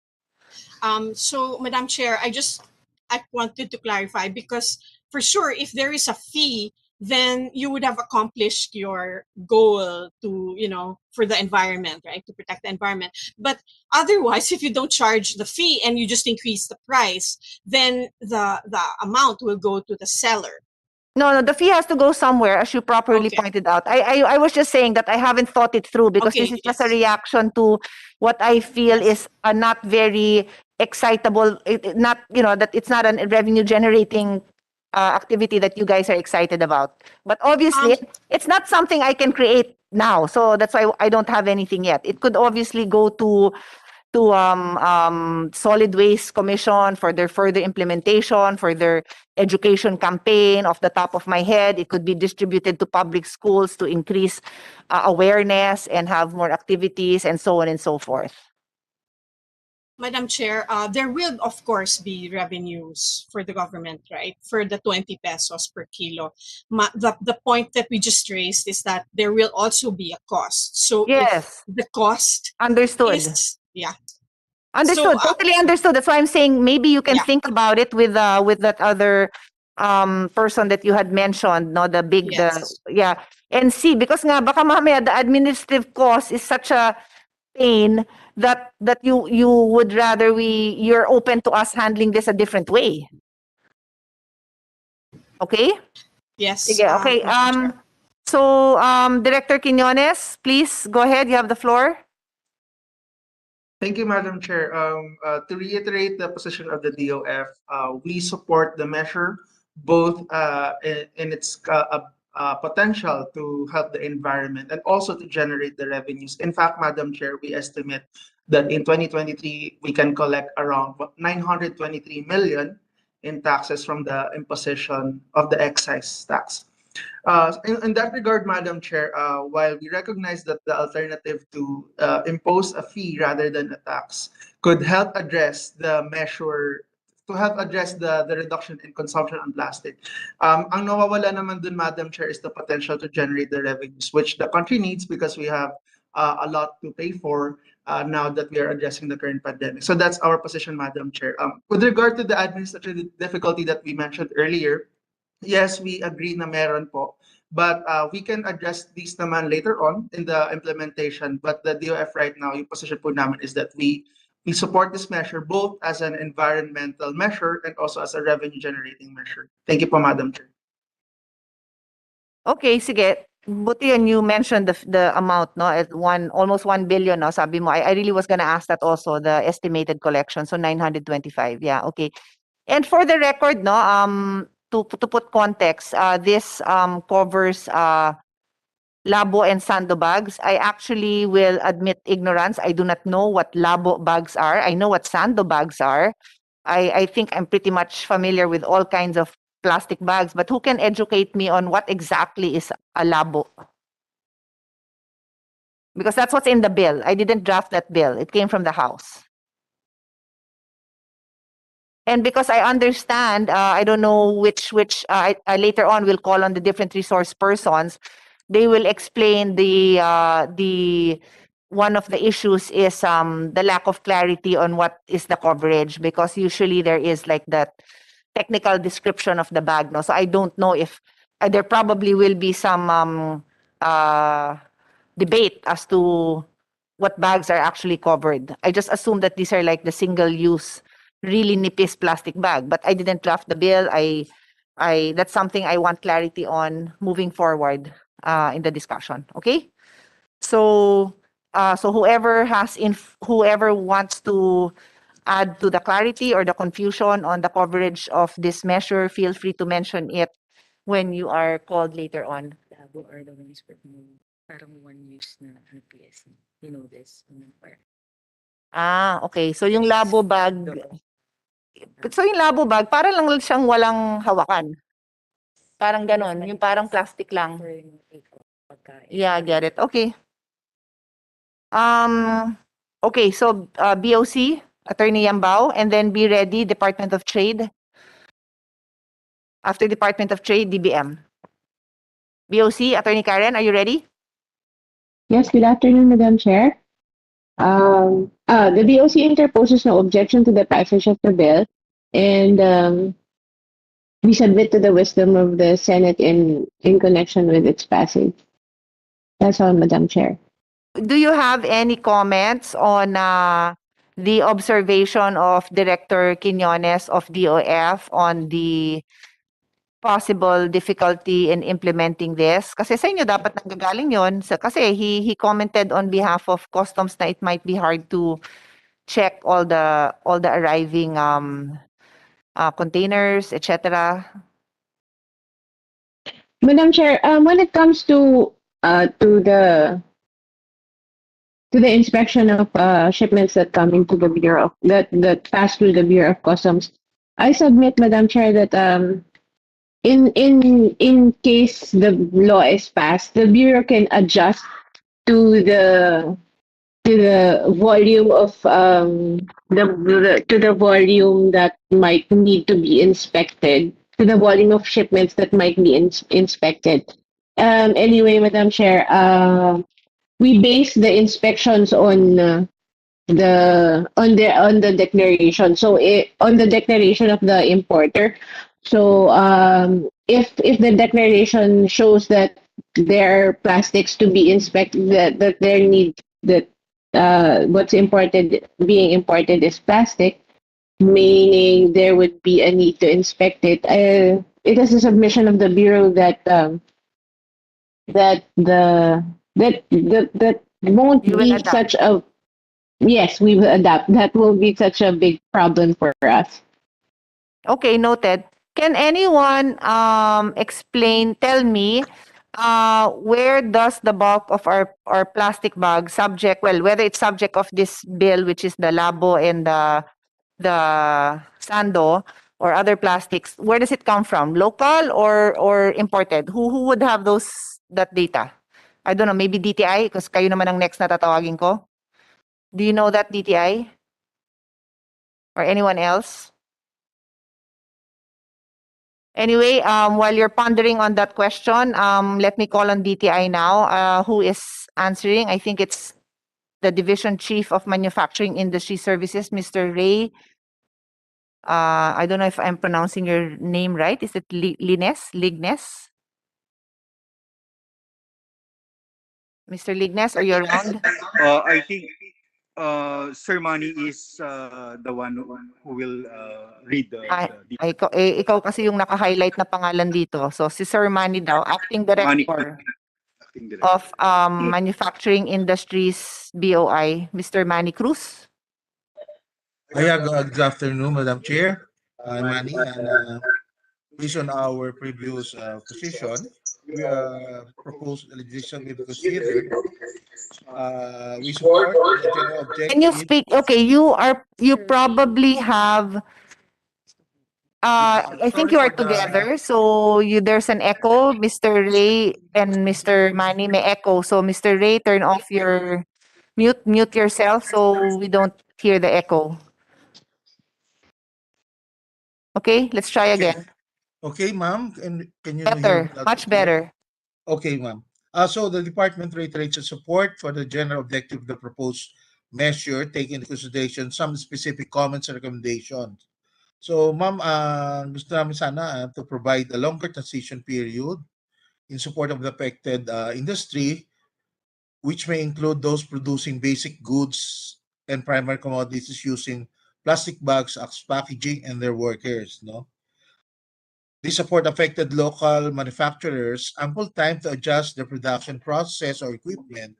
So, Madam Chair, I wanted to clarify because for sure, if there is a fee, then you would have accomplished your goal to, for the environment, right? To protect the environment. But otherwise, if you don't charge the fee and you just increase the price, then the amount will go to the seller. No, the fee has to go somewhere, as you properly Okay. pointed out. I was just saying that I haven't thought it through because Okay, this is just a yes. reaction to what I feel Yes. is a not very excitable, not, that it's not a revenue generating activity that you guys are excited about. But obviously, it's not something I can create now. So that's why I don't have anything yet. It could obviously go to Solid Waste Commission for their further implementation, for their education campaign. Off the top of my head, it could be distributed to public schools to increase awareness and have more activities and so on and so forth. Madam Chair, there will of course be revenues for the government, right? For the 20 pesos per kilo. The point that we just raised is that there will also be a cost. So Yes. if the cost Understood. is, Understood. So, Totally understood. That's why I'm saying maybe you can Yeah. think about it with that other person that you had mentioned, no, the big Yes. yeah, and see, because nga baka mamaya the administrative cost is such a pain that you would rather you're open to us handling this a different way. Okay? Yes. Sige, okay. Madam Chair. So Director Quiñones, please go ahead. You have the floor. Thank you, Madam Chair. To reiterate the position of the DOF, we support the measure both in its potential to help the environment and also to generate the revenues. In fact, Madam Chair, we estimate that in 2023 we can collect around 923 million in taxes from the imposition of the excise tax. In that regard, Madam Chair, while we recognize that the alternative to impose a fee rather than a tax could help address the reduction in consumption on plastic. Ang nawawala naman dun, Madam Chair, is the potential to generate the revenues, which the country needs because we have a lot to pay for now that we are addressing the current pandemic. So that's our position, Madam Chair. With regard to the administrative difficulty that we mentioned earlier, yes, we agree na meron po. But we can address these naman later on in the implementation. But the DOF right now, yung position po namin is that we support this measure both as an environmental measure and also as a revenue generating measure. Thank you po, Madam Chair. Okay, sige. Buti yun, you mentioned the amount, no? At almost 1 billion, no? Sabi mo, I really was gonna ask that also, the estimated collection. So 925, yeah, okay. And for the record, no, to put context, this covers labo and sando bags. I actually will admit ignorance. I do not know what labo bags are. I know what sando bags are. I think I'm pretty much familiar with all kinds of plastic bags, but who can educate me on what exactly is a labo? Because that's what's in the bill. I didn't draft that bill. It came from the House. And because I understand, I don't know which I later on will call on the different resource persons. They will explain the one of the issues is the lack of clarity on what is the coverage, because usually there is like that technical description of the bag, no? So I don't know if there probably will be some debate as to what bags are actually covered. I just assume that these are like the single-use, really nipis plastic bag, but I didn't draft the bill. That's something I want clarity on moving forward in the discussion. Okay, so whoever wants to add to the clarity or the confusion on the coverage of this measure, feel free to mention it when you are called later on. Labo are the ones with parang one use na PSC. You know this. Okay. So yung labo bag, para lang siyang walang hawakan. Parang ganon, yung parang plastic lang. Yeah, get it. Okay. Okay, so BOC, Attorney Yambao, and then be ready, Department of Trade. After Department of Trade, DBM. BOC, Attorney Karen, are you ready? Yes, good afternoon, Madam Chair. The BOC interposes no objection to the passage of the bill, and we submit to the wisdom of the Senate in connection with its passage. That's all, Madam Chair. Do you have any comments on the observation of Director Quiñones of DOF on the possible difficulty in implementing this? Kasi sa inyo dapat nanggagaling yun. Kasi he commented on behalf of Customs na it might be hard to check all the arriving containers, etc. Madam Chair, when it comes to the inspection of shipments that come into the Bureau that pass through the Bureau of Customs, I submit, Madam Chair, that in case the law is passed, the Bureau can adjust to the volume of to the volume that might need to be inspected, to the volume of shipments that might be inspected. Anyway, Madam Chair, we base the inspections on the declaration. So on the declaration of the importer. So if the declaration shows that there are plastics to be inspected, that there need that what's being imported is plastic, meaning there would be a need to inspect it. It is a submission of the Bureau that won't You will be adapt. such a yes, we will adapt. That will be such a big problem for us. Okay, noted. Can anyone tell me where does the bulk of our plastic bag whether it's subject of this bill, which is the labo and the sando, or other plastics, where does it come from? Local or imported? Who would have that data? I don't know, maybe DTI, because kayo naman ang next na tatawagin ko. Do you know that, DTI? Or anyone else? Anyway, while you're pondering on that question, let me call on DTI now. Who is answering? I think it's the Division Chief of Manufacturing Industry Services, Mr. Ray. I don't know if I'm pronouncing your name right. Is it Lignes? Mr. Lignes, are you around? I think Sir Manny is the one who will read Ikaw kasi yung naka-highlight na pangalan dito. So si Sir Manny daw, Acting Manny. Director of Manufacturing Industries BOI, Mr. Manny Cruz. Good afternoon, Madam Chair. I'm Manny, and based on our previous position, we proposed legislation we've considered. We support the general objective. Can you speak? Okay, you probably have. I think you are together, so there's an echo. Mr. Ray and Mr. Manny may echo. So Mr. Ray, turn off your mute yourself so we don't hear the echo. Okay, let's try again. Okay, ma'am. Can you Better, hear me? much better. Okay, ma'am. So the department reiterates its support for the general objective of the proposed measure, taking into consideration some specific comments and recommendations. So, ma'am, gusto namin sana to provide a longer transition period in support of the affected industry, which may include those producing basic goods and primary commodities using plastic bags as packaging and their workers, no? This support affected local manufacturers ample time to adjust their production process or equipment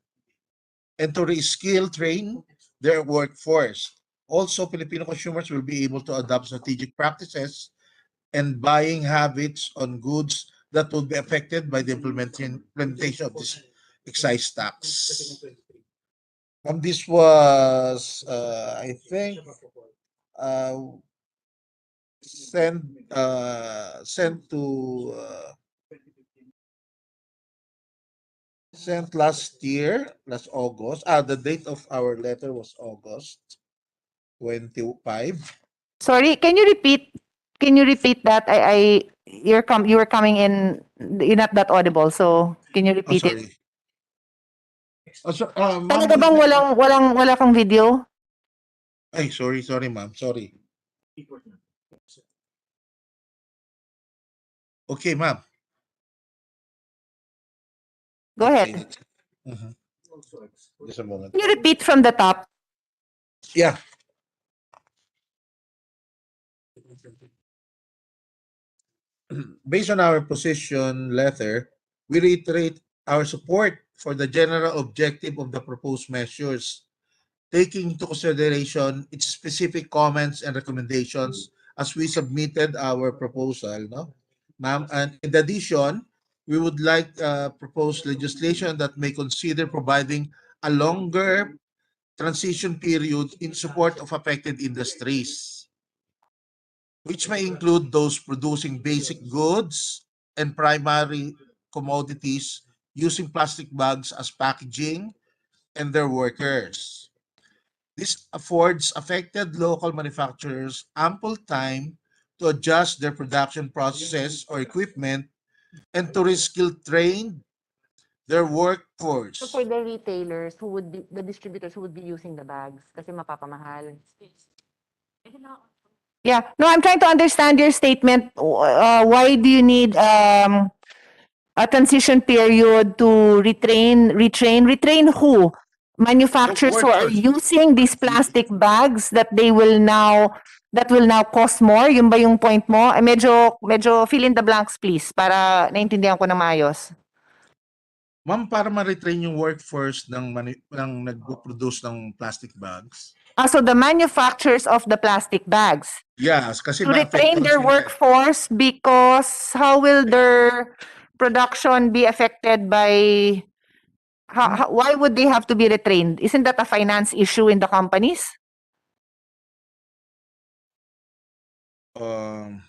and to reskill train their workforce. Also, Filipino consumers will be able to adopt strategic practices and buying habits on goods that will be affected by the implementation of this excise tax. This was, I think, sent to sent last year, last August. The date of our letter was August 25. Sorry, can you repeat? Can you repeat that? You were coming in. You're not that audible. So can you Oh, repeat it? sorry. Ma'am, Talaga bang wala kang video? ay, sorry, ma'am. Sorry. Okay, ma'am. Go ahead. Mhm. Just a moment. Can you repeat from the top? Yeah. Based on our position letter, we reiterate our support for the general objective of the proposed measures, taking into consideration its specific comments and recommendations as we submitted our proposal, no, ma'am. And in addition, we would like propose legislation that may consider providing a longer transition period in support of affected industries, which may include those producing basic goods and primary commodities using plastic bags as packaging and their workers. This affords affected local manufacturers ample time to adjust their production processes or equipment and to reskill train their workforce. So for the retailers who would be the distributors who would be using the bags kasi mapapamahal. Yeah, no, I'm trying to understand your statement. Why do you need a transition period to retrain who? Manufacturers who are Workers. using these plastic bags that will now cost more. Yun ba yung point mo? Medyo fill in the blanks please para naintindihan ko na maayos. Ma'am, para ma-retrain yung workforce ng nagpo-produce ng plastic bags. So the manufacturers of the plastic bags Yes, kasi to retrain their workforce, because how will their production be affected by why would they have to be retrained? Isn't that a finance issue in the companies? Um,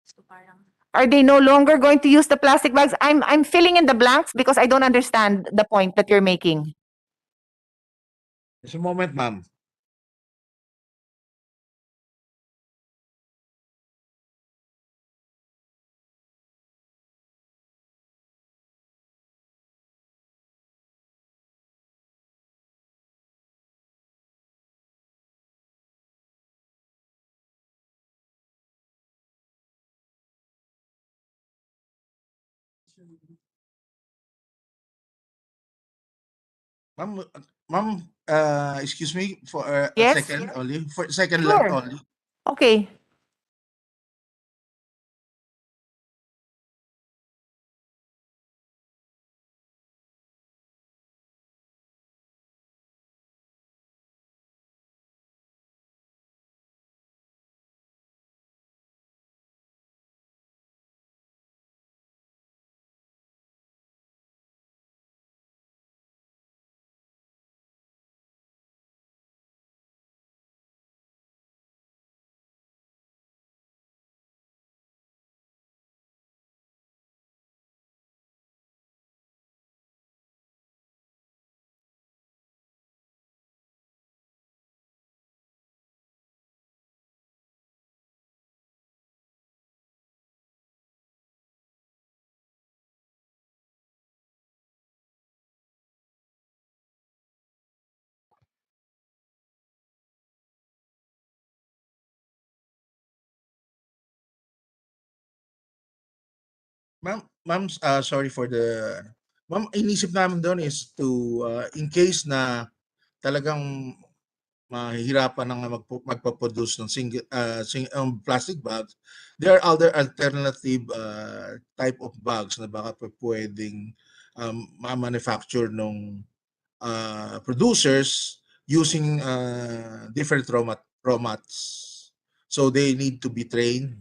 So parang Are they no longer going to use the plastic bags? I'm filling in the blanks because I don't understand the point that you're making. just a moment, ma'am. Ma'am, ma'am, excuse me for a Yes? second only, for a second lang Sure. only. Okay. Ma'am, sorry for the ma'am, inisip namin doon is to, in case na talagang mahihirapan na nga magpa-produce ng plastic bags, there are other alternative, type of bags na baka pupuwedeng, ma-manufacture nung, producers using, different raw mats. So they need to be trained,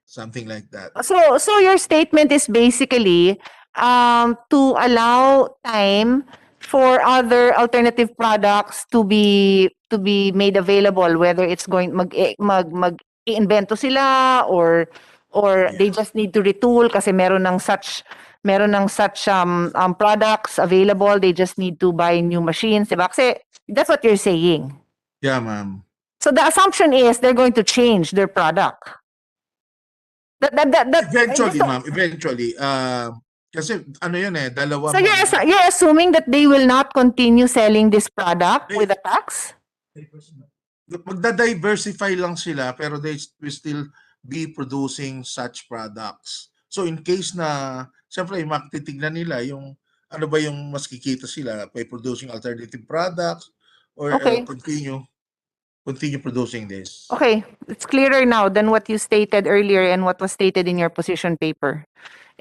something like that. So your statement is basically to allow time for other alternative products to be made available, whether it's going mag iimbento sila or they Yeah. just need to retool kasi meron ng such products available. They just need to buy new machines, diba? Kasi that's what you're saying. Yeah, ma'am. So the assumption is they're going to change their product. Eventually, ma'am, eventually. Kasi ano yun eh, dalawa So mga you're assuming that they will not continue selling this product with a tax? magda-diversify lang sila pero they will still be producing such products. So in case na, siyempre, titignan nila yung ano ba yung mas kikita sila by producing alternative products or Okay. continue producing this. Okay, it's clearer now than what you stated earlier and what was stated in your position paper.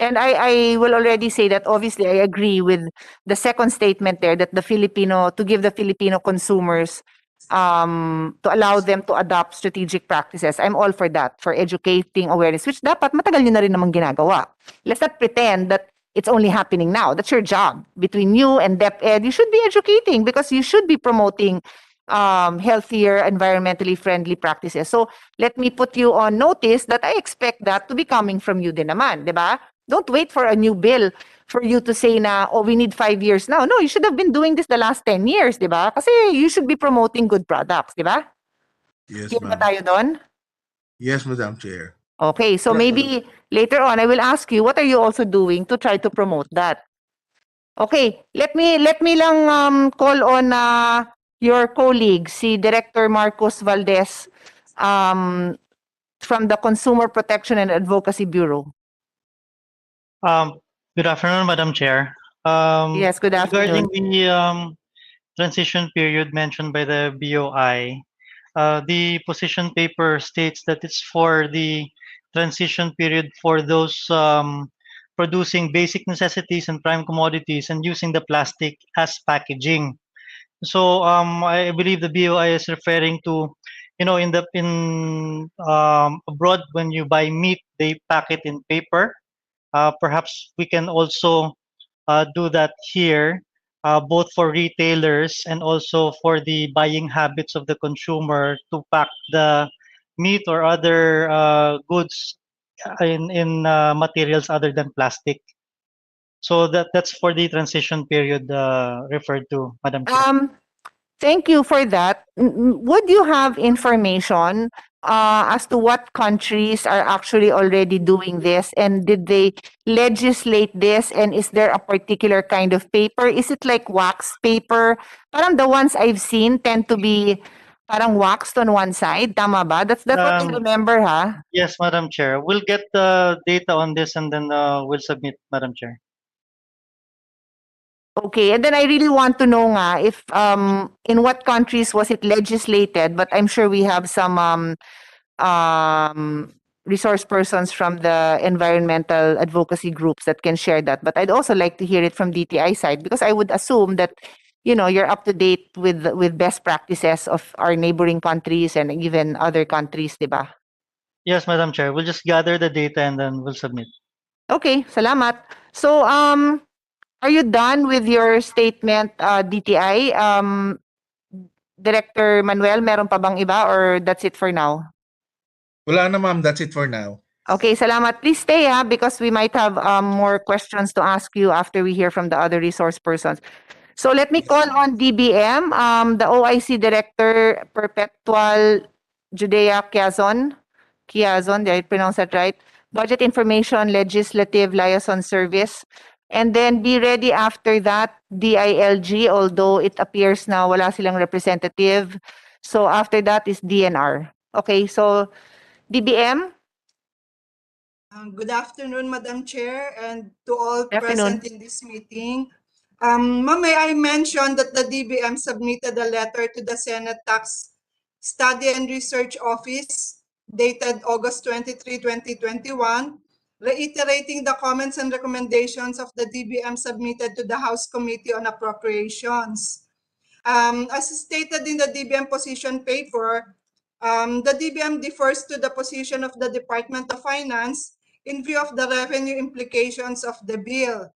And I will already say that obviously I agree with the second statement there that to give the Filipino consumers to allow them to adopt strategic practices. I'm all for that, for educating awareness, which dapat matagal nyo na rin namang ginagawa. Let's not pretend that it's only happening now. That's your job. Between you and DepEd, you should be educating because you should be promoting healthier, environmentally friendly practices. So let me put you on notice that I expect that to be coming from you din naman, di ba? Don't wait for a new bill for you to say na, oh, we need 5 years now. No, you should have been doing this the last 10 years, di ba? Kasi you should be promoting good products, di ba? Yes, Clear ba ma'am. tayo doon? Yes, Madam Chair. Okay, so Yes, maybe later on I will ask you what are you also doing to try to promote that. Okay, let me lang call on your colleague, si Director Marcos Valdez from the Consumer Protection and Advocacy Bureau. Good afternoon, Madam Chair. Yes, good afternoon. Regarding the transition period mentioned by the BOI, the position paper states that it's for the transition period for those producing basic necessities and prime commodities and using the plastic as packaging. So I believe the BOI is referring to, in abroad when you buy meat, they pack it in paper. Perhaps we can also do that here, both for retailers and also for the buying habits of the consumer to pack the meat or other goods in materials other than plastic. So that's for the transition period referred to, Madam Chair. Thank you for that. Would you have information as to what countries are actually already doing this, and did they legislate this, and is there a particular kind of paper? Is it like wax paper? Parang the ones I've seen tend to be parang waxed on one side. Tama ba? That's what I remember, ha? Yes, Madam Chair. We'll get the data on this and then we'll submit, Madam Chair. Okay, and then I really want to know nga if in what countries was it legislated, but I'm sure we have some resource persons from the environmental advocacy groups that can share that. But I'd also like to hear it from DTI side, because I would assume that you're up to date with best practices of our neighboring countries and even other countries, di ba? Yes, Madam Chair. We'll just gather the data and then we'll submit. Okay, salamat. So are you done with your statement, DTI? Director Manuel, meron pa bang iba or that's it for now? Wala na, ma'am. That's it for now. Okay, salamat. Please stay because we might have more questions to ask you after we hear from the other resource persons. So let me call on DBM, the OIC Director Perpetual Judea Quezon. Did I pronounce that right? Budget Information Legislative Liaison Service. And then be ready after that, DILG, although it appears na wala silang representative. So after that is DNR. Okay, so DBM. Good afternoon, Madam Chair, and to all Good afternoon. present in this meeting. Ma'am, may I mention that the DBM submitted a letter to the Senate Tax Study and Research Office dated August 23, 2021, reiterating the comments and recommendations of the DBM submitted to the House Committee on Appropriations. As stated in the DBM position paper, the DBM differs to the position of the Department of Finance in view of the revenue implications of the bill.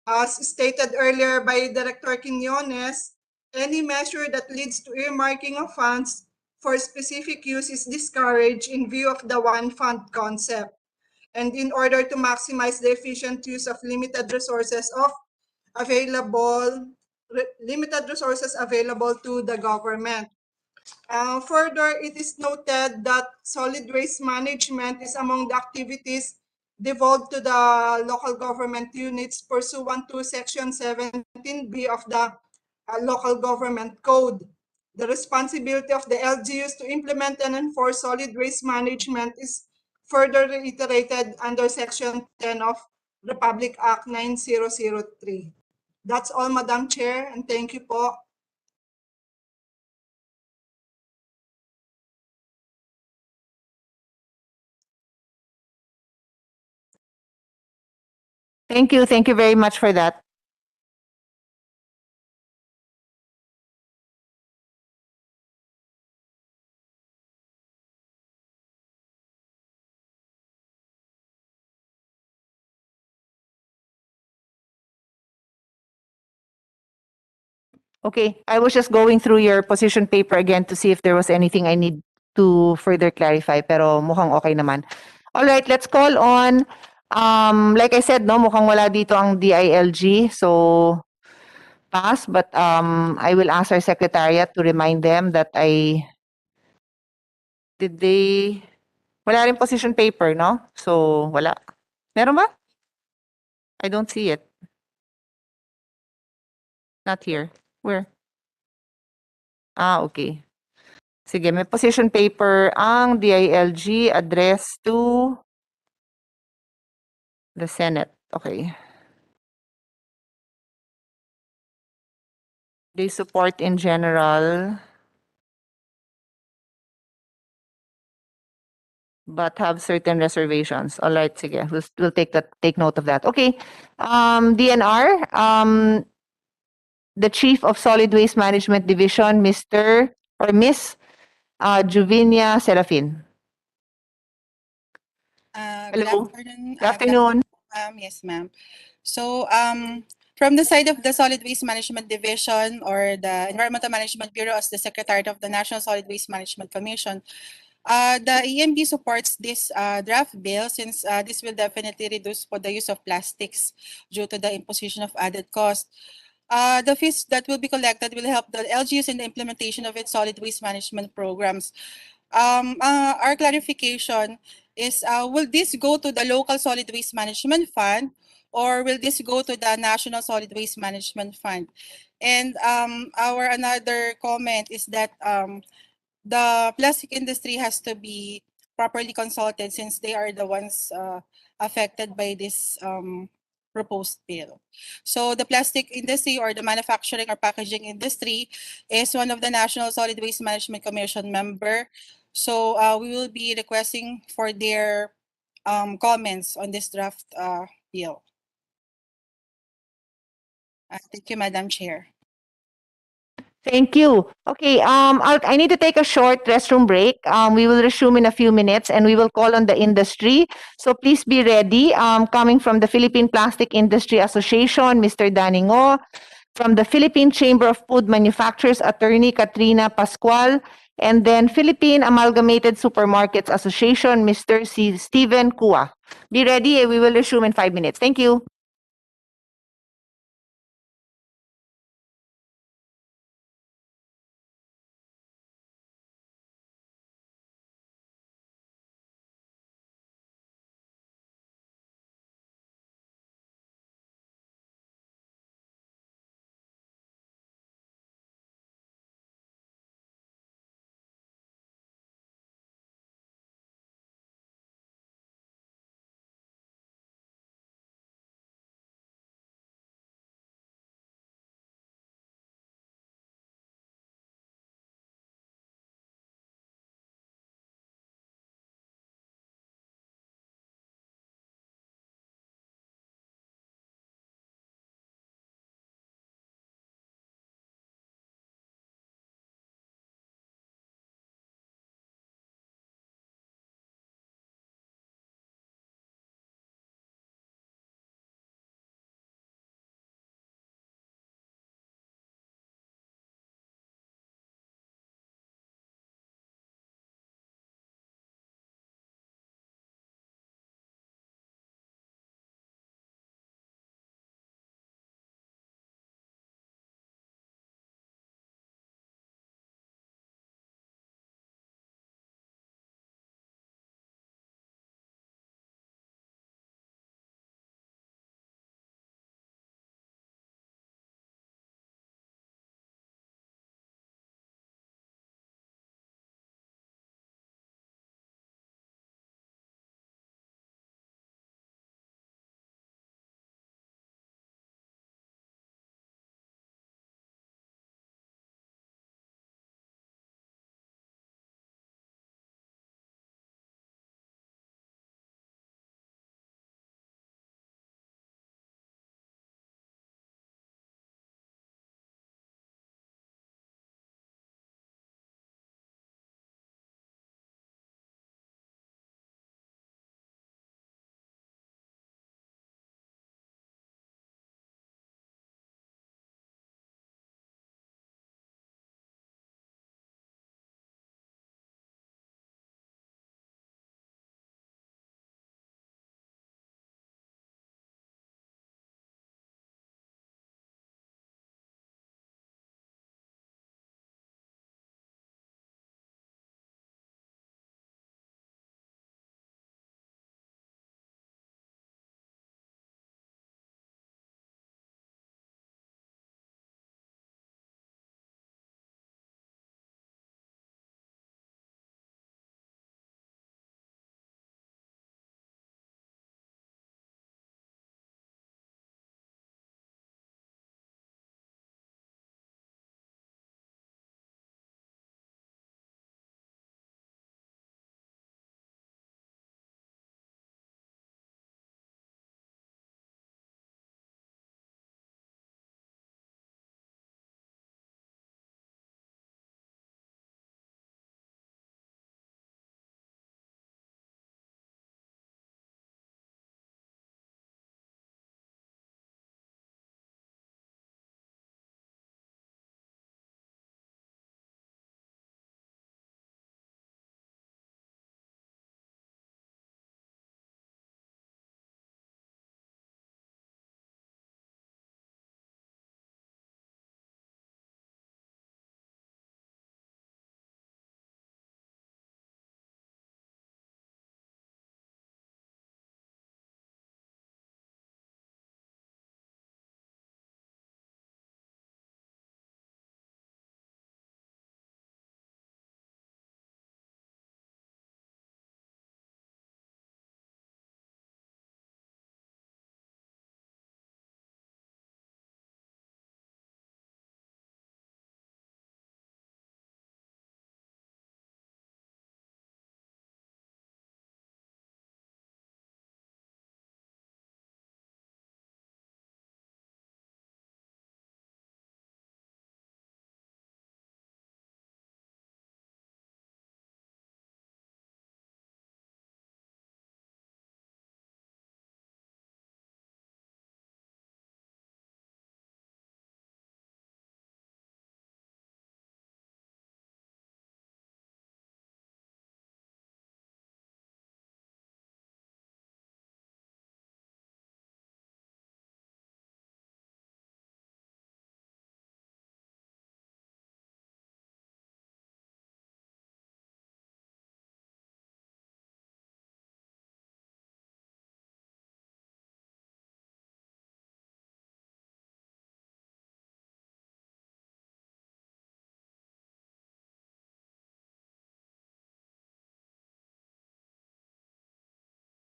As stated earlier by Director Quiñones, any measure that leads to earmarking of funds for specific use is discouraged in view of the one fund concept, and in order to maximize the efficient use of limited resources available to the government. Further, it is noted that solid waste management is among the activities devolved to the local government units pursuant to Section 17B of the Local Government Code. The responsibility of the LGUs to implement and enforce solid waste management is further reiterated under Section 10 of Republic Act 9003. That's all, Madam Chair, and thank you po. Thank you. Thank you very much for that. Okay, I was just going through your position paper again to see if there was anything I need to further clarify, pero mukhang okay naman. All right, let's call on, like I said, no, mukhang wala dito ang DILG, so pass, but I will ask our secretariat to remind them that wala rin position paper, no? So, wala. Meron ba? I don't see it. Not here. Where? Okay. Sige, may position paper ang DILG address to the Senate. Okay. They support in general, but have certain reservations. All right, sige. We'll take note of that. Okay. DNR, the Chief of Solid Waste Management Division, Mr. or Miss Juvinia Serafin. Good Hello. afternoon. Good afternoon. Yes, ma'am. So, from the side of the Solid Waste Management Division or the Environmental Management Bureau as the Secretary of the National Solid Waste Management Commission, The EMB supports this draft bill since this will definitely reduce for the use of plastics due to the imposition of added cost. The fees that will be collected will help the LGUs in the implementation of its solid waste management programs. Our clarification is, will this go to the local solid waste management fund or will this go to the national solid waste management fund? And our another comment is that the plastic industry has to be properly consulted since they are the ones affected by this proposed bill. So the plastic industry or the manufacturing or packaging industry is one of the National Solid Waste Management Commission member. So we will be requesting for their comments on this draft bill. Thank you, Madam Chair. Thank you. Okay, I need to take a short restroom break. We will resume in a few minutes and we will call on the industry. So please be ready. Coming from the Philippine Plastic Industry Association, Mr. Danny Ngo. From the Philippine Chamber of Food Manufacturers, Attorney Katrina Pascual. And then Philippine Amalgamated Supermarkets Association, Mr. Steven Kua. Be ready. We will resume in 5 minutes. Thank you.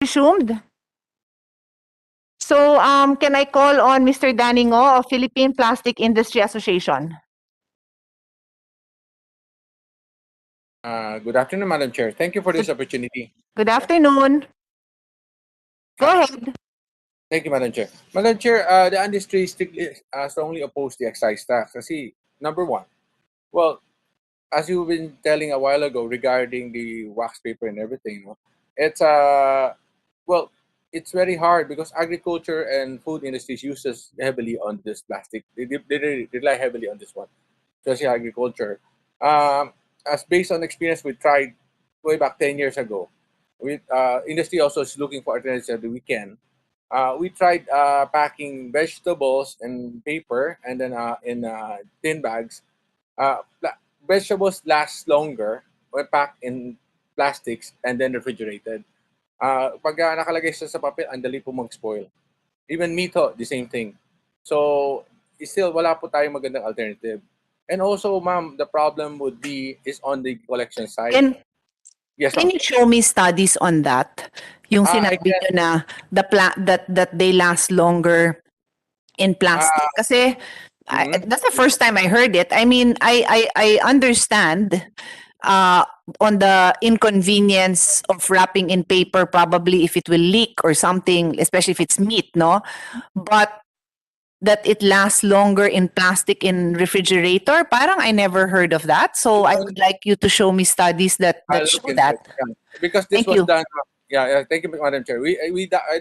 Resumed. So, can I call on Mr. Daningo of Philippine Plastic Industry Association? Good afternoon, Madam Chair. Thank you for this opportunity. Good afternoon. Go ahead. Thank you, Madam Chair. Madam Chair, the industry strongly opposed the excise tax. Kasi, number one, well, as you've been telling a while ago regarding the wax paper and everything, no, it's well, it's very hard because agriculture and food industries uses heavily on this plastic. They rely heavily on this one, especially agriculture. As based on experience, we tried way back 10 years ago. With industry also is looking for alternatives that we can. We tried packing vegetables in paper and then in tin bags. Vegetables last longer when packed in plastics and then refrigerated. Pag nakalagay siya sa papel, ang dali po mag-spoil. Even meat, the same thing. So, still, wala po tayong magandang alternative. And also, ma'am, the problem would be is on the collection side. Yes, Can ma'am. you show me studies on that? Yung I sinabi can. nyo na that they last longer in plastic. Kasi that's the first time I heard it. I mean, I understand on the inconvenience of wrapping in paper, probably if it will leak or something, especially if it's meat, no? But that it lasts longer in plastic in refrigerator, parang I never heard of that. So I would like you to show me studies that I'll show look into that. it. Yeah. Because this Thank was you. done. Yeah, thank you, Madam Chair.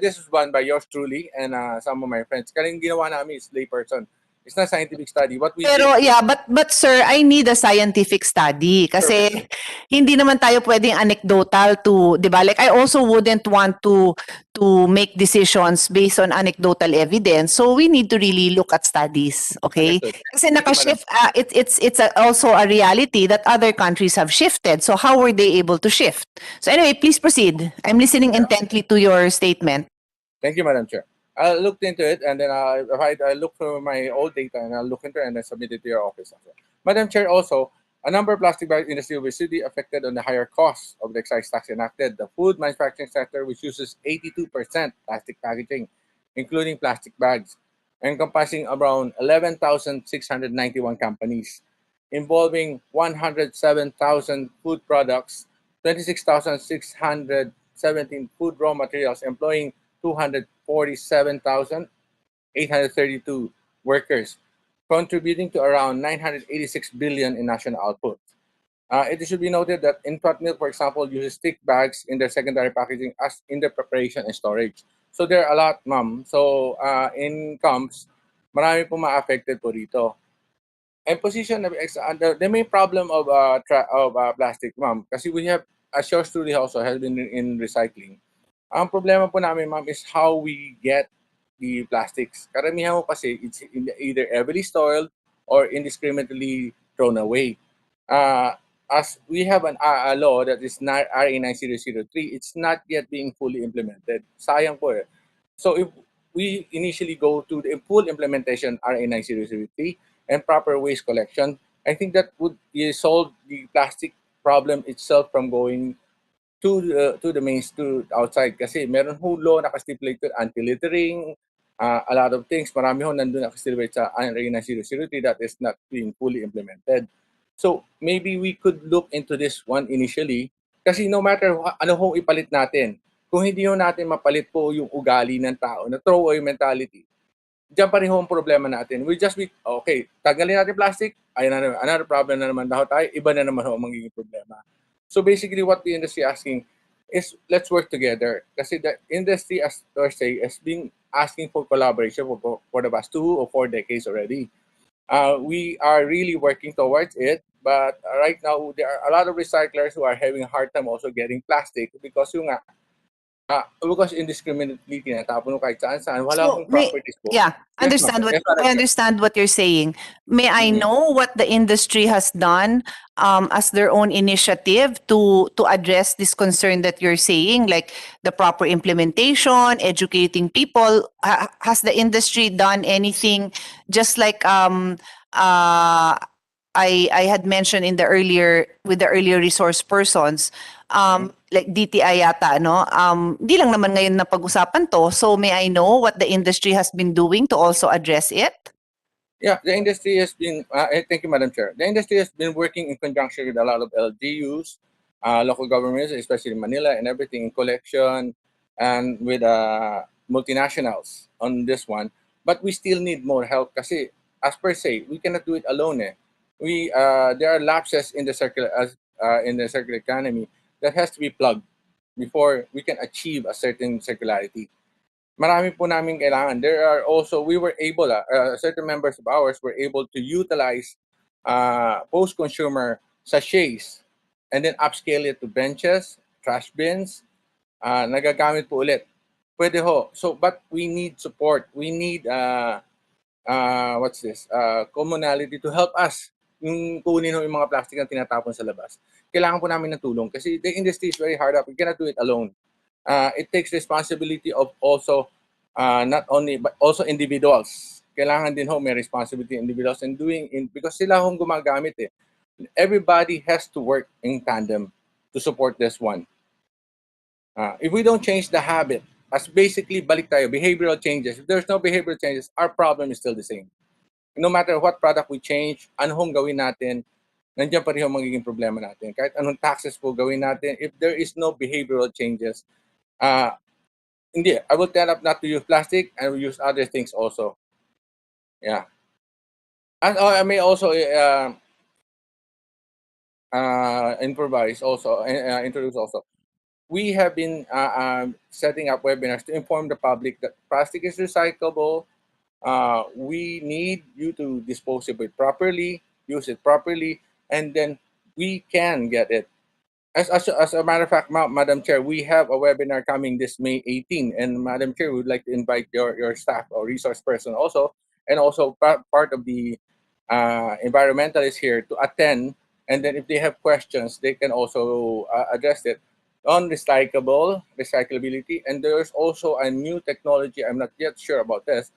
This was done by yours truly and some of my friends. Kaya yung ginawa namin is layperson. It's not scientific study. What we Pero did, yeah, but sir, I need a scientific study kasi hindi naman tayo pwedeng anecdotal to, 'di ba? Like I also wouldn't want to make decisions based on anecdotal evidence. So we need to really look at studies, okay? Understood. Kasi Thank you, naka-shift also a reality that other countries have shifted. So how were they able to shift? So anyway, please proceed. I'm listening intently to your statement. Thank you, Madam Chair. I looked into it and then I look through my old data and I'll look into it and then submit it to your office. Madam Chair, also, a number of plastic bag industry will still be affected on the higher costs of the excise tax enacted. The food manufacturing sector, which uses 82% plastic packaging, including plastic bags, encompassing around 11,691 companies, involving 107,000 food products, 26,617 food raw materials, employing 247,832 workers, contributing to around 986 billion in national output. It should be noted that infant milk, for example, uses stick bags in their secondary packaging as in their preparation and storage. So there are a lot, ma'am. So incomes, marami po ma-affected po dito. And position of the main problem of plastic, ma'am, kasi we have, as yours truly also has been in recycling. Ang problema po namin, ma'am, is how we get the plastics. Karamihan mo kasi it's either heavily stored or indiscriminately thrown away. As we have a law that is not RA 9003, it's not yet being fully implemented. Sayang po eh. So if we initially go to the full implementation RA 9003 and proper waste collection, I think that would solve the plastic problem itself from going to the mains to outside kasi meron ho law nakastipulated anti-littering, a lot of things, marami ho nandun nakastipulated sa RA 9003 that is not being fully implemented. So maybe we could look into this one initially kasi no matter ano ho ipalit natin, kung hindi ho natin mapalit po yung ugali ng tao na throwaway mentality, diyan pa rin ho ang problema natin. We just be, okay, tanggalin natin plastic, ayun na naman, another problem na naman daw tayo, iba na naman ho ang magiging problema. So basically, what the industry asking is let's work together. Kasi the industry, as per se, has been asking for collaboration for the past 2 or 4 decades already. We are really working towards it, but right now there are a lot of recyclers who are having a hard time also getting plastic because yung because indiscriminately tinatapon kahit saan-saan, wala So, akong properties po. yeah, Yes, ma'am. Yes, Madam I Chair. understand what you're saying. May I know what the industry has done as their own initiative to address this concern that you're saying, like the proper implementation, educating people? Has the industry done anything just like I had mentioned in the earlier with the earlier resource persons? like DTI yata, no? Di lang naman ngayon na pag-usapan to. So may I know what the industry has been doing to also address it? Yeah, the industry has been, thank you, Madam Chair. The industry has been working in conjunction with a lot of LGUs, local governments, especially Manila and everything, in collection and with multinationals on this one. But we still need more help kasi, as per se, we cannot do it alone. There are lapses in the circular economy that has to be plugged before we can achieve a certain circularity. Marami po namin kailangan. There are also, we were able, certain members of ours were able to utilize post-consumer sachets and then upscale it to benches, trash bins, nagagamit po ulit. Pwede ho. So, but we need support. We need, commonality to help us yung kunin ho yung mga plastic na tinatapon sa labas. Kailangan po namin ng tulong kasi the industry is very hard up. We cannot do it alone. It takes responsibility of also not only but also individuals. Kailangan din ho may responsibility individuals in because sila hong gumagamit eh. Everybody has to work in tandem to support this one. If we don't change the habit, as basically balik tayo, behavioral changes. If there's no behavioral changes, our problem is still the same. No matter what product we change, ano hong gawin natin, nandiyan pa rin yung magiging problema natin. Kahit anong taxes po gawin natin, if there is no behavioral changes, hindi, I will tell up not to use plastic, I will use other things also. Yeah. And I may also introduce also. We have been setting up webinars to inform the public that plastic is recyclable. We need you to dispose of it properly, use it properly, and then we can get it. As a matter of fact, Madam Chair, we have a webinar coming this May 18, and Madam Chair, we would like to invite your staff or resource person also, and also part of the environmentalists here to attend, and then if they have questions, they can also address it on recyclability, and there's also a new technology, I'm not yet sure about this,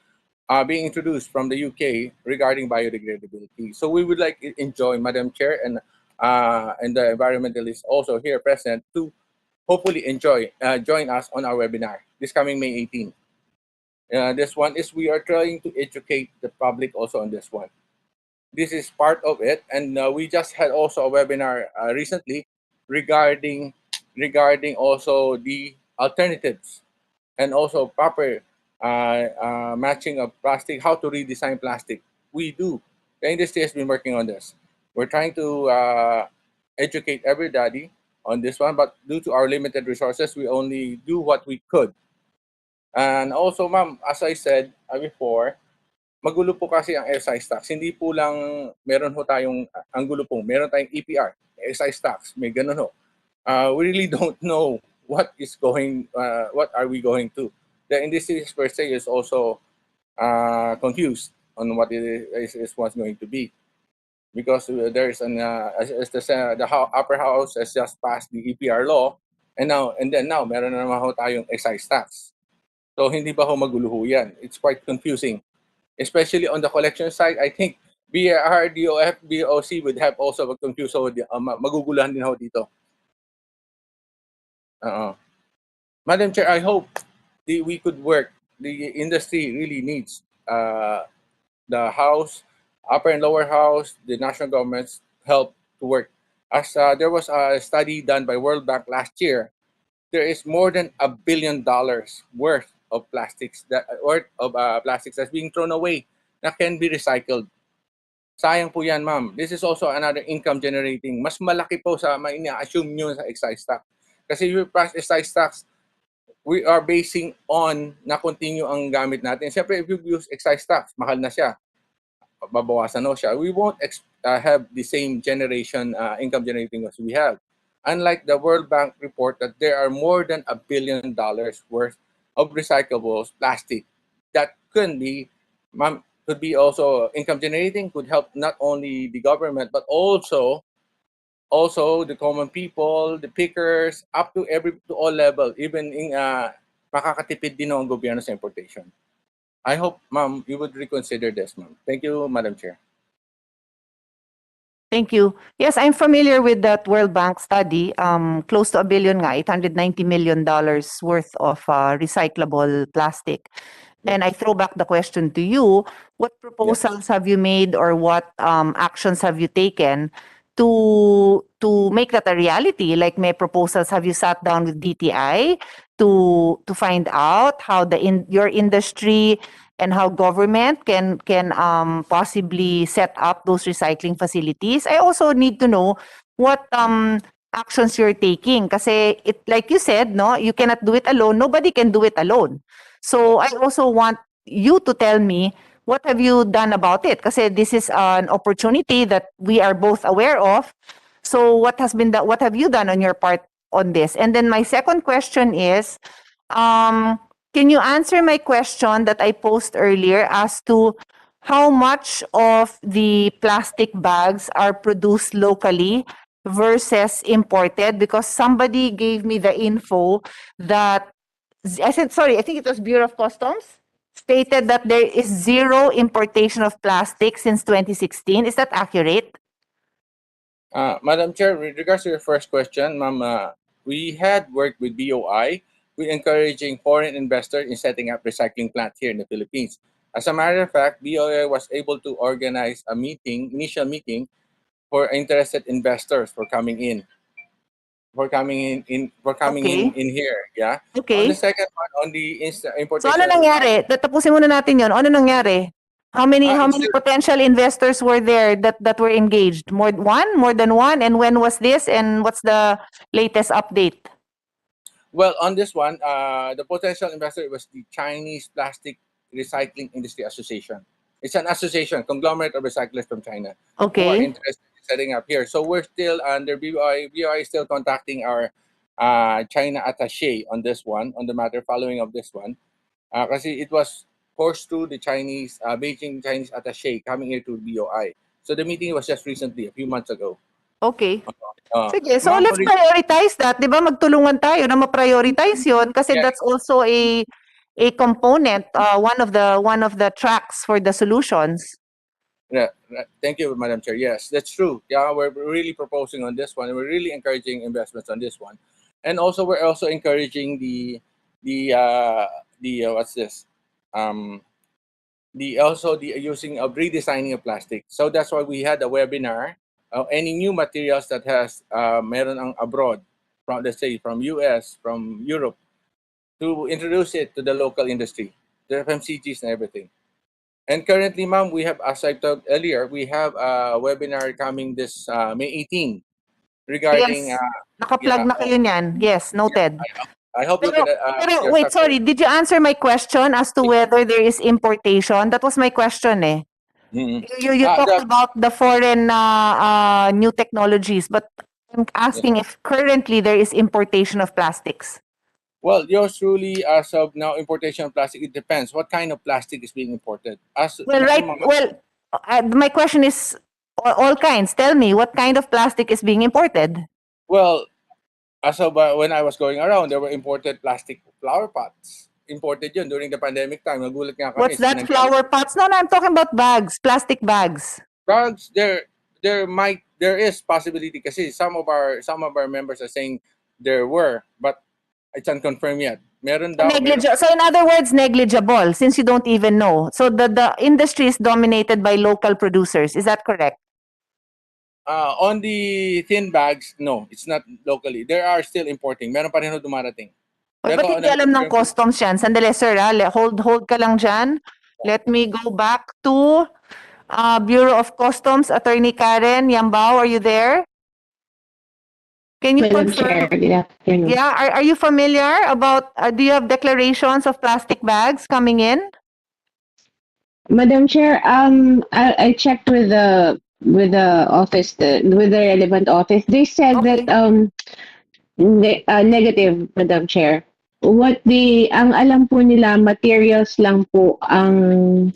being introduced from the UK regarding biodegradability. So we would like to enjoy, Madam Chair, and the environmentalists also here present to hopefully join us on our webinar this coming May 18. This one is we are trying to educate the public also on this one. This is part of it, and we just had also a webinar recently regarding also the alternatives and also proper matching of plastic, how to redesign plastic. We do. The industry has been working on this. We're trying to educate everybody on this one, but due to our limited resources, we only do what we could. And also, ma'am, as I said before, magulo po kasi ang excise tax. Hindi po lang meron ho tayong, ang gulo po, meron tayong EPR, excise tax, may ganun ho. We really don't know what are we going to. The industry per se is also confused on what is what's going to be, because there is the upper house has just passed the EPR law, and now meron na naman ho tayong excise tax. So hindi ba ho magulo ho yan? It's quite confusing, especially on the collection side. I think BAR, DOF, BOC would have also confused ho, maguguluhan din ho dito. Madam Chair, I hope we could work. The industry really needs the House, upper and lower house, the national government's help to work. As there was a study done by World Bank last year, there is more than $1 billion worth of plastics that's being thrown away that can be recycled. Sayang po yan, ma'am. This is also another income generating. Mas malaki po sa ina-assume nyo sa excise tax. Kasi yung excise tax, we are basing on na continue ang gamit natin. Siyempre, if you use excise tax, mahal na siya. Babawasan na siya. We won't have the same generation income generating as we have. Unlike the World Bank report that there are more than $1 billion worth of recyclables plastic that could be also income generating, could help not only the government but also the common people, the pickers, up to all level, even in makakatipid din ang gobyerno sa importation. I hope, ma'am, you would reconsider this, ma'am. Thank you, Madam Chair. Thank you. Yes, I'm familiar with that World Bank study. Close to $1 billion nga, $890 million worth of recyclable plastic. And I throw back the question to you, what proposals have you made or what actions have you taken to make that a reality? Like may proposals, have you sat down with DTI to find out how your industry and how government can possibly set up those recycling facilities? I also need to know what actions you're taking kasi it, like you said, no, you cannot do it alone. Nobody can do it alone. So I also want you to tell me what have you done about it? Kasi this is an opportunity that we are both aware of. So what has been what have you done on your part on this? And then my second question is, can you answer my question that I posed earlier as to how much of the plastic bags are produced locally versus imported? Because somebody gave me the info that I said, sorry, I think it was Bureau of Customs stated that there is zero importation of plastic since 2016. Is that accurate? Madam Chair, with regards to your first question, ma'am, we had worked with BOI with encouraging foreign investors in setting up recycling plants here in the Philippines. As a matter of fact, BOI was able to organize a initial meeting for interested investors for coming in. In here, yeah. On the Okay. second one, on the So importation. ano nangyari? Tapusin muna natin yon. Ano nangyari? How many potential investors were there that were engaged? More than one? And when was this? And what's the latest update? Well, on this one, the potential investor was the Chinese Plastic Recycling Industry Association. It's an association, conglomerate of recyclers from China who are Okay. interested in setting up here. So we're still under BOI. BOI is still contacting our China attaché on this one, on the matter following of this one. Kasi it was forced through the Chinese, Beijing Chinese attaché coming here to BOI. So the meeting was just recently, a few months ago. Okay. Uh, Sige, so ma'am, let's prioritize that. Di ba magtulungan tayo na ma-prioritize yun kasi Yeah. that's also a component, one of the tracks for the solutions. Yeah, thank you, Madam Chair. Yes, that's true. Yeah, we're really proposing on this one. We're really encouraging investments on this one, and also we're also encouraging the what's this? The using of redesigning of plastic. So that's why we had a webinar. Any new materials that has meron ang abroad, from let's say from US, from Europe, to introduce it to the local industry, the FMCGs and everything. And currently, ma'am, we have, as I talked earlier, we have a webinar coming this May 18 regarding. Yes. Naka-plug na kayo niyan. Yes, noted. I hope you Pero, can. pero wait, sorry. Did you answer my question as to whether there is importation? That was my question eh. You talked about the foreign new technologies, but I'm asking if currently there is importation of plastics. Well, yours truly, as of now, importation of plastic, it depends. What kind of plastic is being imported? My question is all kinds. Tell me, what kind of plastic is being imported? Well, as of when I was going around, there were imported plastic flower pots. Imported yun during the pandemic time. Nagulat nga kami. What's that, flower pots? No, I'm talking about bags, plastic bags. Bags, there is possibility kasi some of our members are saying there were, but it's unconfirmed yet. Meron daw. So in other words, negligible since you don't even know. So the industry is dominated by local producers. Is that correct? On the thin bags, no, it's not locally. There are still importing. Meron pa rin ho dumarating. Ba't hindi alam ng customs yan? Sandali, sir. Hold ka lang dyan. Let me go back to Bureau of Customs. Attorney Karen Yambao, are you there? Can you Madam confirm? Chair, good afternoon. Yeah, are you familiar about, do you have declarations of plastic bags coming in? Madam Chair, I checked with the office, with the relevant office. They said that negative, Madam Chair. Ang alam po nila, materials lang po ang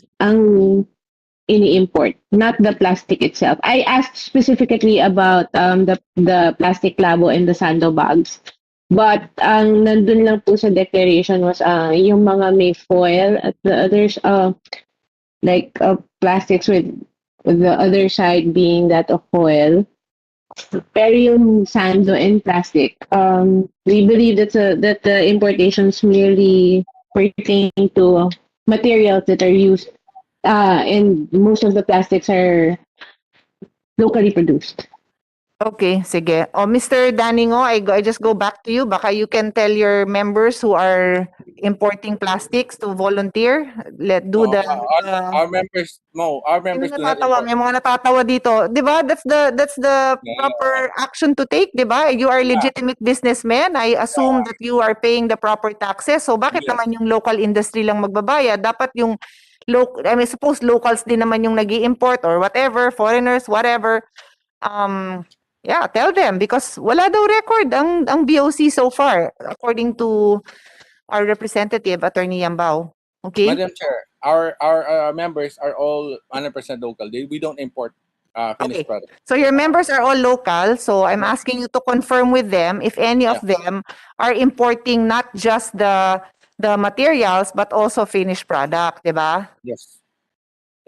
ini-import, not the plastic itself. I asked specifically about the plastic labo and the sando bags. But ang nandun lang po sa declaration was yung mga may foil at the others, like plastics with the other side being that of foil. Pero yung sando and plastic, we believe that the importations merely pertain to materials that are used, and most of the plastics are locally produced. Okay, sige. Mr. Daningo, I just go back to you. Baka you can tell your members who are importing plastics to volunteer. Do No, the our members, our May members mga do not natatawa, import. may mga natatawa dito. 'Di ba? That's the Yeah, proper action to take, 'di ba? You are yeah, legitimate businessmen. I assume that you are paying the proper taxes. So bakit yes. naman yung local industry lang magbabayad? Dapat yung I mean, suppose locals din naman yung nag-i-import or whatever, foreigners, whatever. Yeah, tell them because wala daw record ang BOC so far according to our representative, Attorney Yambao. Okay? Madam Chair, our members are all 100% local. We don't import finished Okay. product. So your members are all local. So I'm asking you to confirm with them if any of them are importing not just the materials but also finished product, 'di ba? Yes.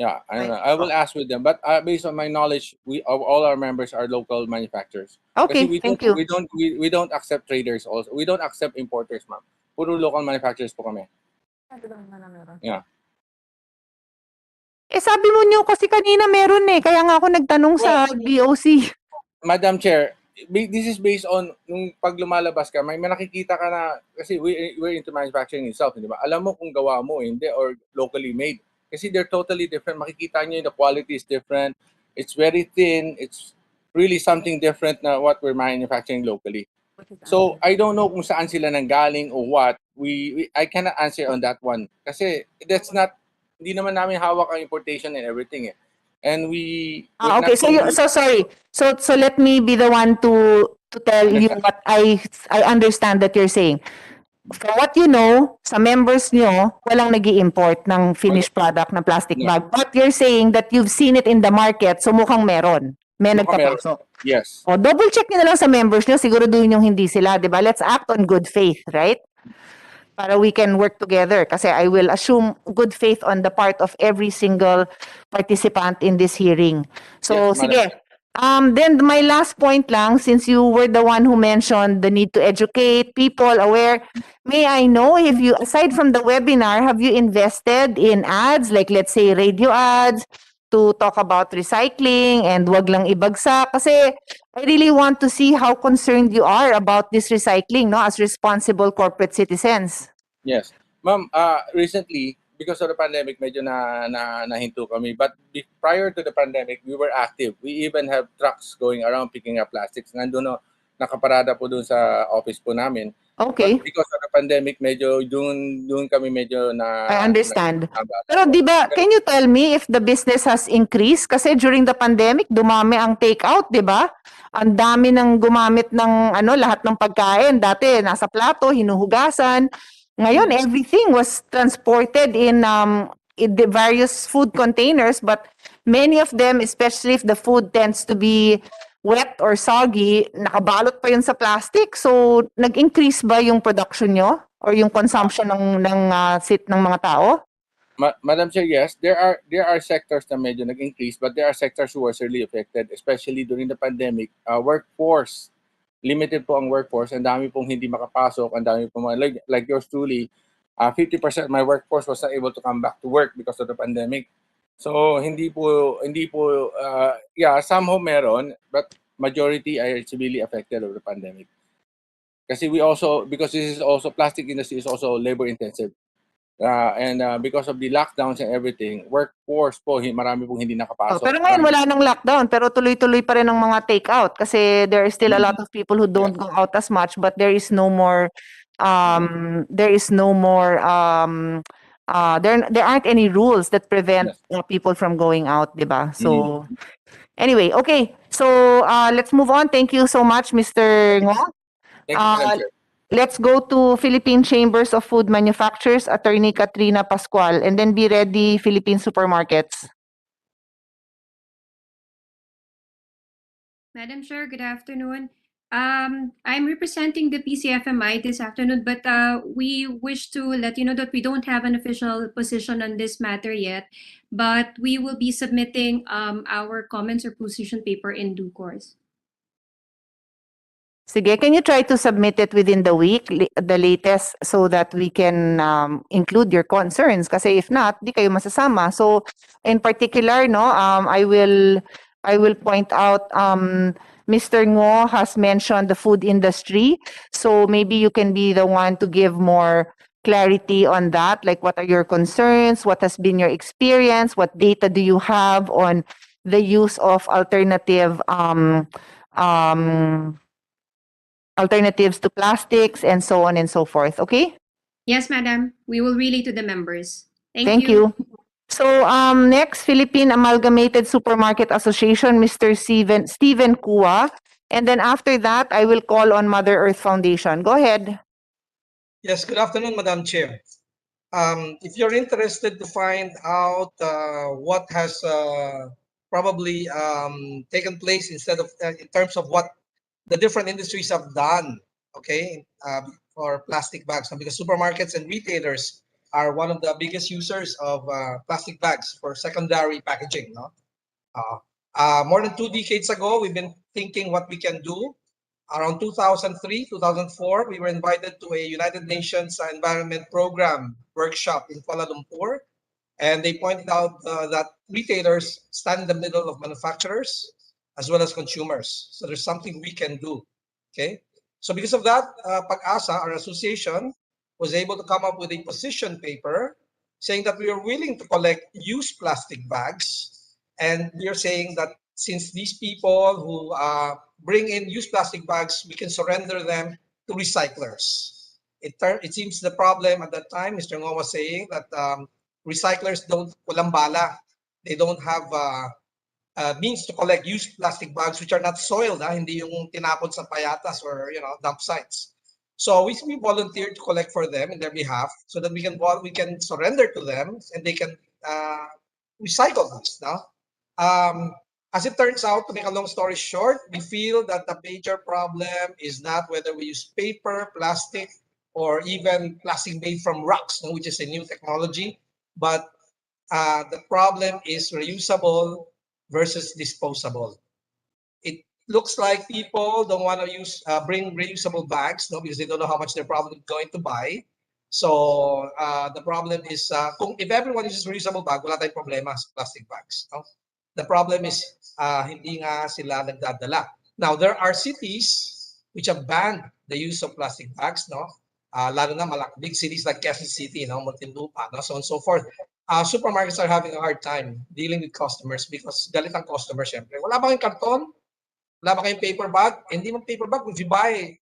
Yeah, I will ask with them. But based on my knowledge, all our members are local manufacturers. Kasi Okay, thank you. we don't accept traders also. We don't accept importers, ma'am. Puro local manufacturers po kami. Yeah. Sabi mo niyo kasi kanina meron kaya nga ako nagtanong sa BOC. Madam Chair, this is based on nung pag lumalabas ka, may nakikita ka na kasi we're into manufacturing itself, di ba? Alam mo kung gawa mo hindi or locally made. Kasi they're totally different. Makikita niyo the quality is different. It's very thin. It's really something different na what we're manufacturing locally. So, I don't know kung saan sila nanggaling or what. I cannot answer on that one. Kasi that's not, hindi naman namin hawak ang importation and everything. And we're Okay, not sorry. So let me be the one to tell you what I understand that you're saying. From what you know, sa members nyo, walang nag-i-import ng finished product na plastic No. bag. But you're saying that you've seen it in the market, so mukhang meron. May Mukhang meron. nagpapasok. Yes. O, double check nyo na lang sa members nyo, siguraduhin yung hindi sila, di ba? Let's act on good faith, right? Para we can work together. Kasi I will assume good faith on the part of every single participant in this hearing. So, Yes, Madam sige. Then my last point lang, since you were the one who mentioned the need to educate people aware, may I know if you, aside from the webinar, have you invested in ads, like let's say radio ads, to talk about recycling and wag lang ibagsak? Kasi I really want to see how concerned you are about this recycling, no, as responsible corporate citizens. Yes. Ma'am, recently, because of the pandemic, medyo nahinto kami. But prior to the pandemic, we were active. We even have trucks going around picking up plastics. Nandun nakaparada po doon sa office po namin. Okay. But because of the pandemic, medyo doon kami medyo na... I understand. Pero di ba, can you tell me if the business has increased? Kasi during the pandemic, dumami ang take-out, di ba? Ang dami nang gumamit ng lahat ng pagkain. Dati, nasa plato, hinuhugasan. Ngayon, everything was transported in the various food containers, but many of them, especially if the food tends to be wet or soggy, nakabalot pa yun sa plastic. So, nag-increase ba yung production nyo or yung consumption ng mga tao? Madam Chair, yes, there are sectors na medyo nag-increase, but there are sectors who were severely affected, especially during the pandemic. Workforce, limited po ang workforce, ang dami pong hindi makapasok, ang dami pong like yours truly, 50% of my workforce was not able to come back to work because of the pandemic. So hindi po some ho meron, but majority are severely affected of the pandemic. Kasi because this is also, plastic industry is also labor intensive. And because of the lockdowns and everything, workforce po, marami pong hindi nakapasok. Pero ngayon wala nang lockdown, pero tuloy-tuloy pa rin ang mga take-out kasi there is still a lot of people who don't go out as much, but there is no more there aren't any rules that prevent people from going out, di ba? So anyway, okay. So let's move on. Thank you so much, Mr. Ngo. Thank you, Madam Chair. Let's go to Philippine Chambers of Food Manufacturers, Attorney Katrina Pascual, and then be ready, Philippine Supermarkets. Madam Chair, good afternoon. I'm representing the PCFMI this afternoon, but we wish to let you know that we don't have an official position on this matter yet, but we will be submitting our comments or position paper in due course. Sige, can you try to submit it within the week, the latest, so that we can include your concerns? Kasi if not, di kayo masasama. So, in particular, no, I will point out, Mr. Ngo has mentioned the food industry. So maybe you can be the one to give more clarity on that. Like, what are your concerns? What has been your experience? What data do you have on the use of alternatives to plastics, and so on and so forth. Okay? Yes, madam. We will relay to the members. Thank you. So next, Philippine Amalgamated Supermarket Association, Mr. Steven Kua. And then after that, I will call on Mother Earth Foundation. Go ahead. Yes, good afternoon, Madam Chair. If you're interested to find out what has probably taken place instead of in terms of what the different industries have done, okay, for plastic bags, because supermarkets and retailers are one of the biggest users of plastic bags for secondary packaging. No, more than 2 decades ago, we've been thinking what we can do. Around 2003, 2004, we were invited to a United Nations Environment Program workshop in Kuala Lumpur, and they pointed out that retailers stand in the middle of manufacturers as well as consumers. So there's something we can do. Okay. So because of that, Pag-asa, our association, was able to come up with a position paper saying that we are willing to collect used plastic bags. And we are saying that since these people who bring in used plastic bags, we can surrender them to recyclers. It seems the problem at that time, Mr. Ngo was saying that recyclers walang bala. They don't have means to collect used plastic bags which are not soiled, hindi yung tinapon sa payatas or dump sites. So we volunteered to collect for them in their behalf so that we can surrender to them and they can recycle these. No? As it turns out, to make a long story short, we feel that the major problem is not whether we use paper, plastic, or even plastic made from rocks, which is a new technology, but the problem is reusable versus disposable. It looks like people don't want to bring reusable bags, because they don't know how much they're probably going to buy. So the problem is, if everyone uses reusable bag, wala tayong problema sa plastic bags. No? The problem is, hindi nga sila nagdadala. Now, there are cities which have banned the use of plastic bags, no? Lalo na big cities like Quezon City, Muntinlupa, so on and so forth. Supermarkets are having a hard time dealing with customers because galit ang customer, syempre. Wala ba kayong karton? Wala ba kayong paper bag? Hindi man paper bag. If you buy,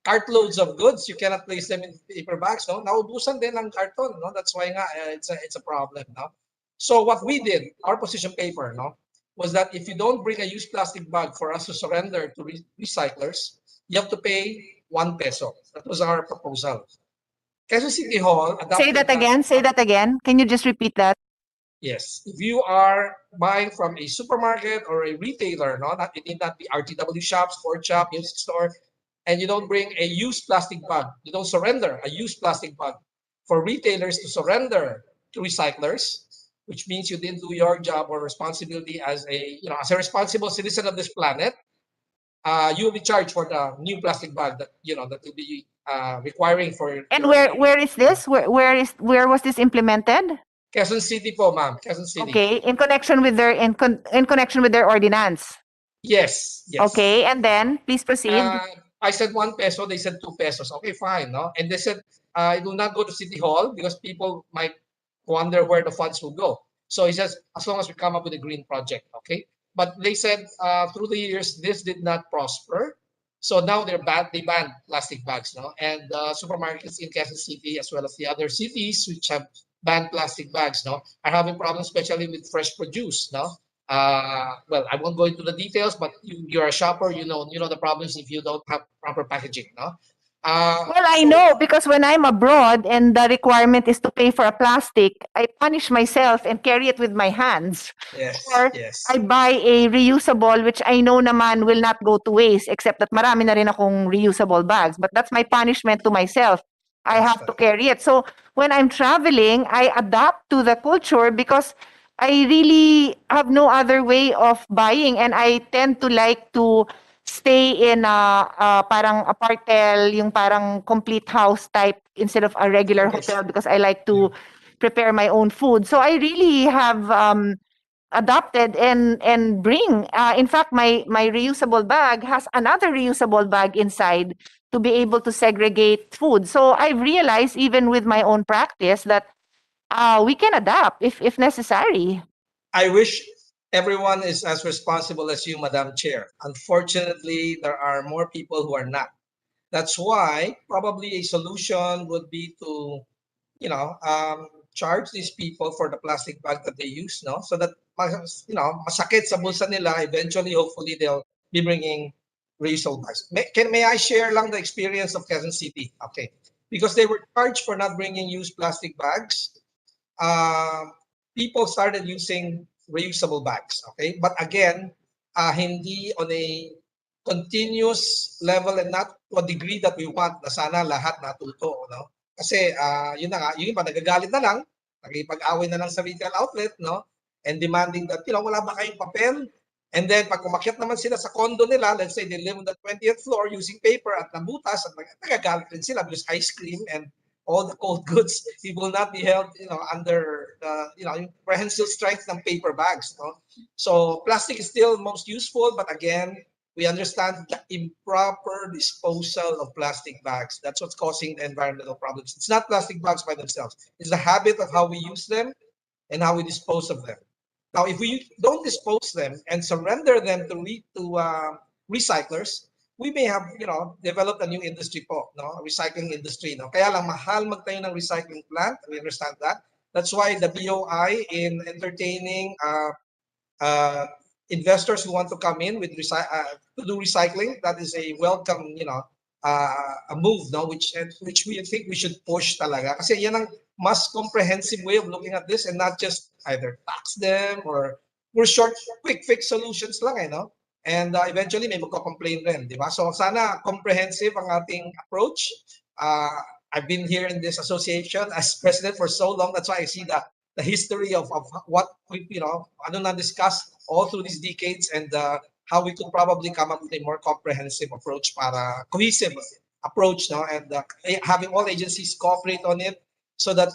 cartloads of goods, you cannot place them in paper bags, no? Naubusan din ang karton, no? That's why nga, it's a problem, no? So what we did, our position paper, no, was that if you don't bring a used plastic bag for us to surrender to recyclers, you have to pay 1 peso. That was our proposal. Quezon City Hall adopted Say that again. Say that again. Can you just repeat that? Yes. If you are buying from a supermarket or a retailer, it need not be RTW shop, sport shop, music store, and you don't bring a used plastic bag, you don't surrender a used plastic bag for retailers to surrender to recyclers, which means you didn't do your job or responsibility as a responsible citizen of this planet. You will be charged for the new plastic bag that that will be requiring for. And where is this? Where was this implemented? Quezon City po, ma'am. Quezon City. Okay, in connection with their in connection with their ordinance. Yes. Okay, and then please proceed. I said 1 peso, they said 2 pesos. Okay, fine, no? And they said it will not go to City Hall because people might wonder where the funds will go. So he says, as long as we come up with a green project, okay? But they said through the years, this did not prosper. So now they banned plastic bags, no? And supermarkets in Quezon City, as well as the other cities which have banned plastic bags, no, are having problems, especially with fresh produce, no? Well, I won't go into the details, but you're a shopper, you know the problems if you don't have proper packaging, no? Well, I So know because when I'm abroad and the requirement is to pay for a plastic, I punish myself and carry it with my hands. yes, Or yes. I buy a reusable which I know naman will not go to waste except that marami na rin akong reusable bags. But that's my punishment to myself. I That's have to carry it. So when I'm traveling, I adapt to the culture because I really have no other way of buying and I tend to like to stay in parang apartel, yung parang complete house type instead of a regular Yes. hotel because I like to prepare my own food. So I really have adopted and bring. In fact, my reusable bag has another reusable bag inside to be able to segregate food. So I've realized even with my own practice that we can adapt if necessary. I wish everyone is as responsible as you, Madam Chair. Unfortunately, there are more people who are not. That's why probably a solution would be to, charge these people for the plastic bag that they use, no? So that, masakit sa bulsa nila, eventually, hopefully, they'll be bringing reusable bags. May I share lang the experience of Quezon City? Okay. Because they were charged for not bringing used plastic bags, people started using reusable bags. Okay, but again, hindi on a continuous level and not to a degree that we want na sana lahat natuto, no? Kasi yun na nga, yung iba nagagalit na lang, nakipag-away na lang sa retail outlet, no? And demanding that, wala ba kayong papel? And then pag umakyat naman sila sa condo nila, let's say they live on the 20th floor using paper at nabutas, at nagagalit rin sila because ice cream and all the cold goods, it will not be held, under yung prehensile strength ng paper bags. No? So plastic is still most useful, but again, we understand the improper disposal of plastic bags. That's what's causing the environmental problems. It's not plastic bags by themselves. It's the habit of how we use them and how we dispose of them. Now, if we don't dispose them and surrender them to recyclers, we may have, developed a new industry po, no? A recycling industry, no? Kaya lang mahal magtayo ng recycling plant. We understand that. That's why the BOI in entertaining investors who want to come in with to do recycling, that is a welcome, a move, no? Which we think we should push talaga. Kasi yan ang mas comprehensive way of looking at this and not just either tax them or we're short quick fix solutions lang, no? And eventually may magko-complain rin, di ba? So sana comprehensive ang ating approach. I've been here in this association as president for so long. That's why I see the history of what we, ano na discussed all through these decades and how we could probably come up with a more comprehensive approach para cohesive approach, no? And having all agencies cooperate on it so that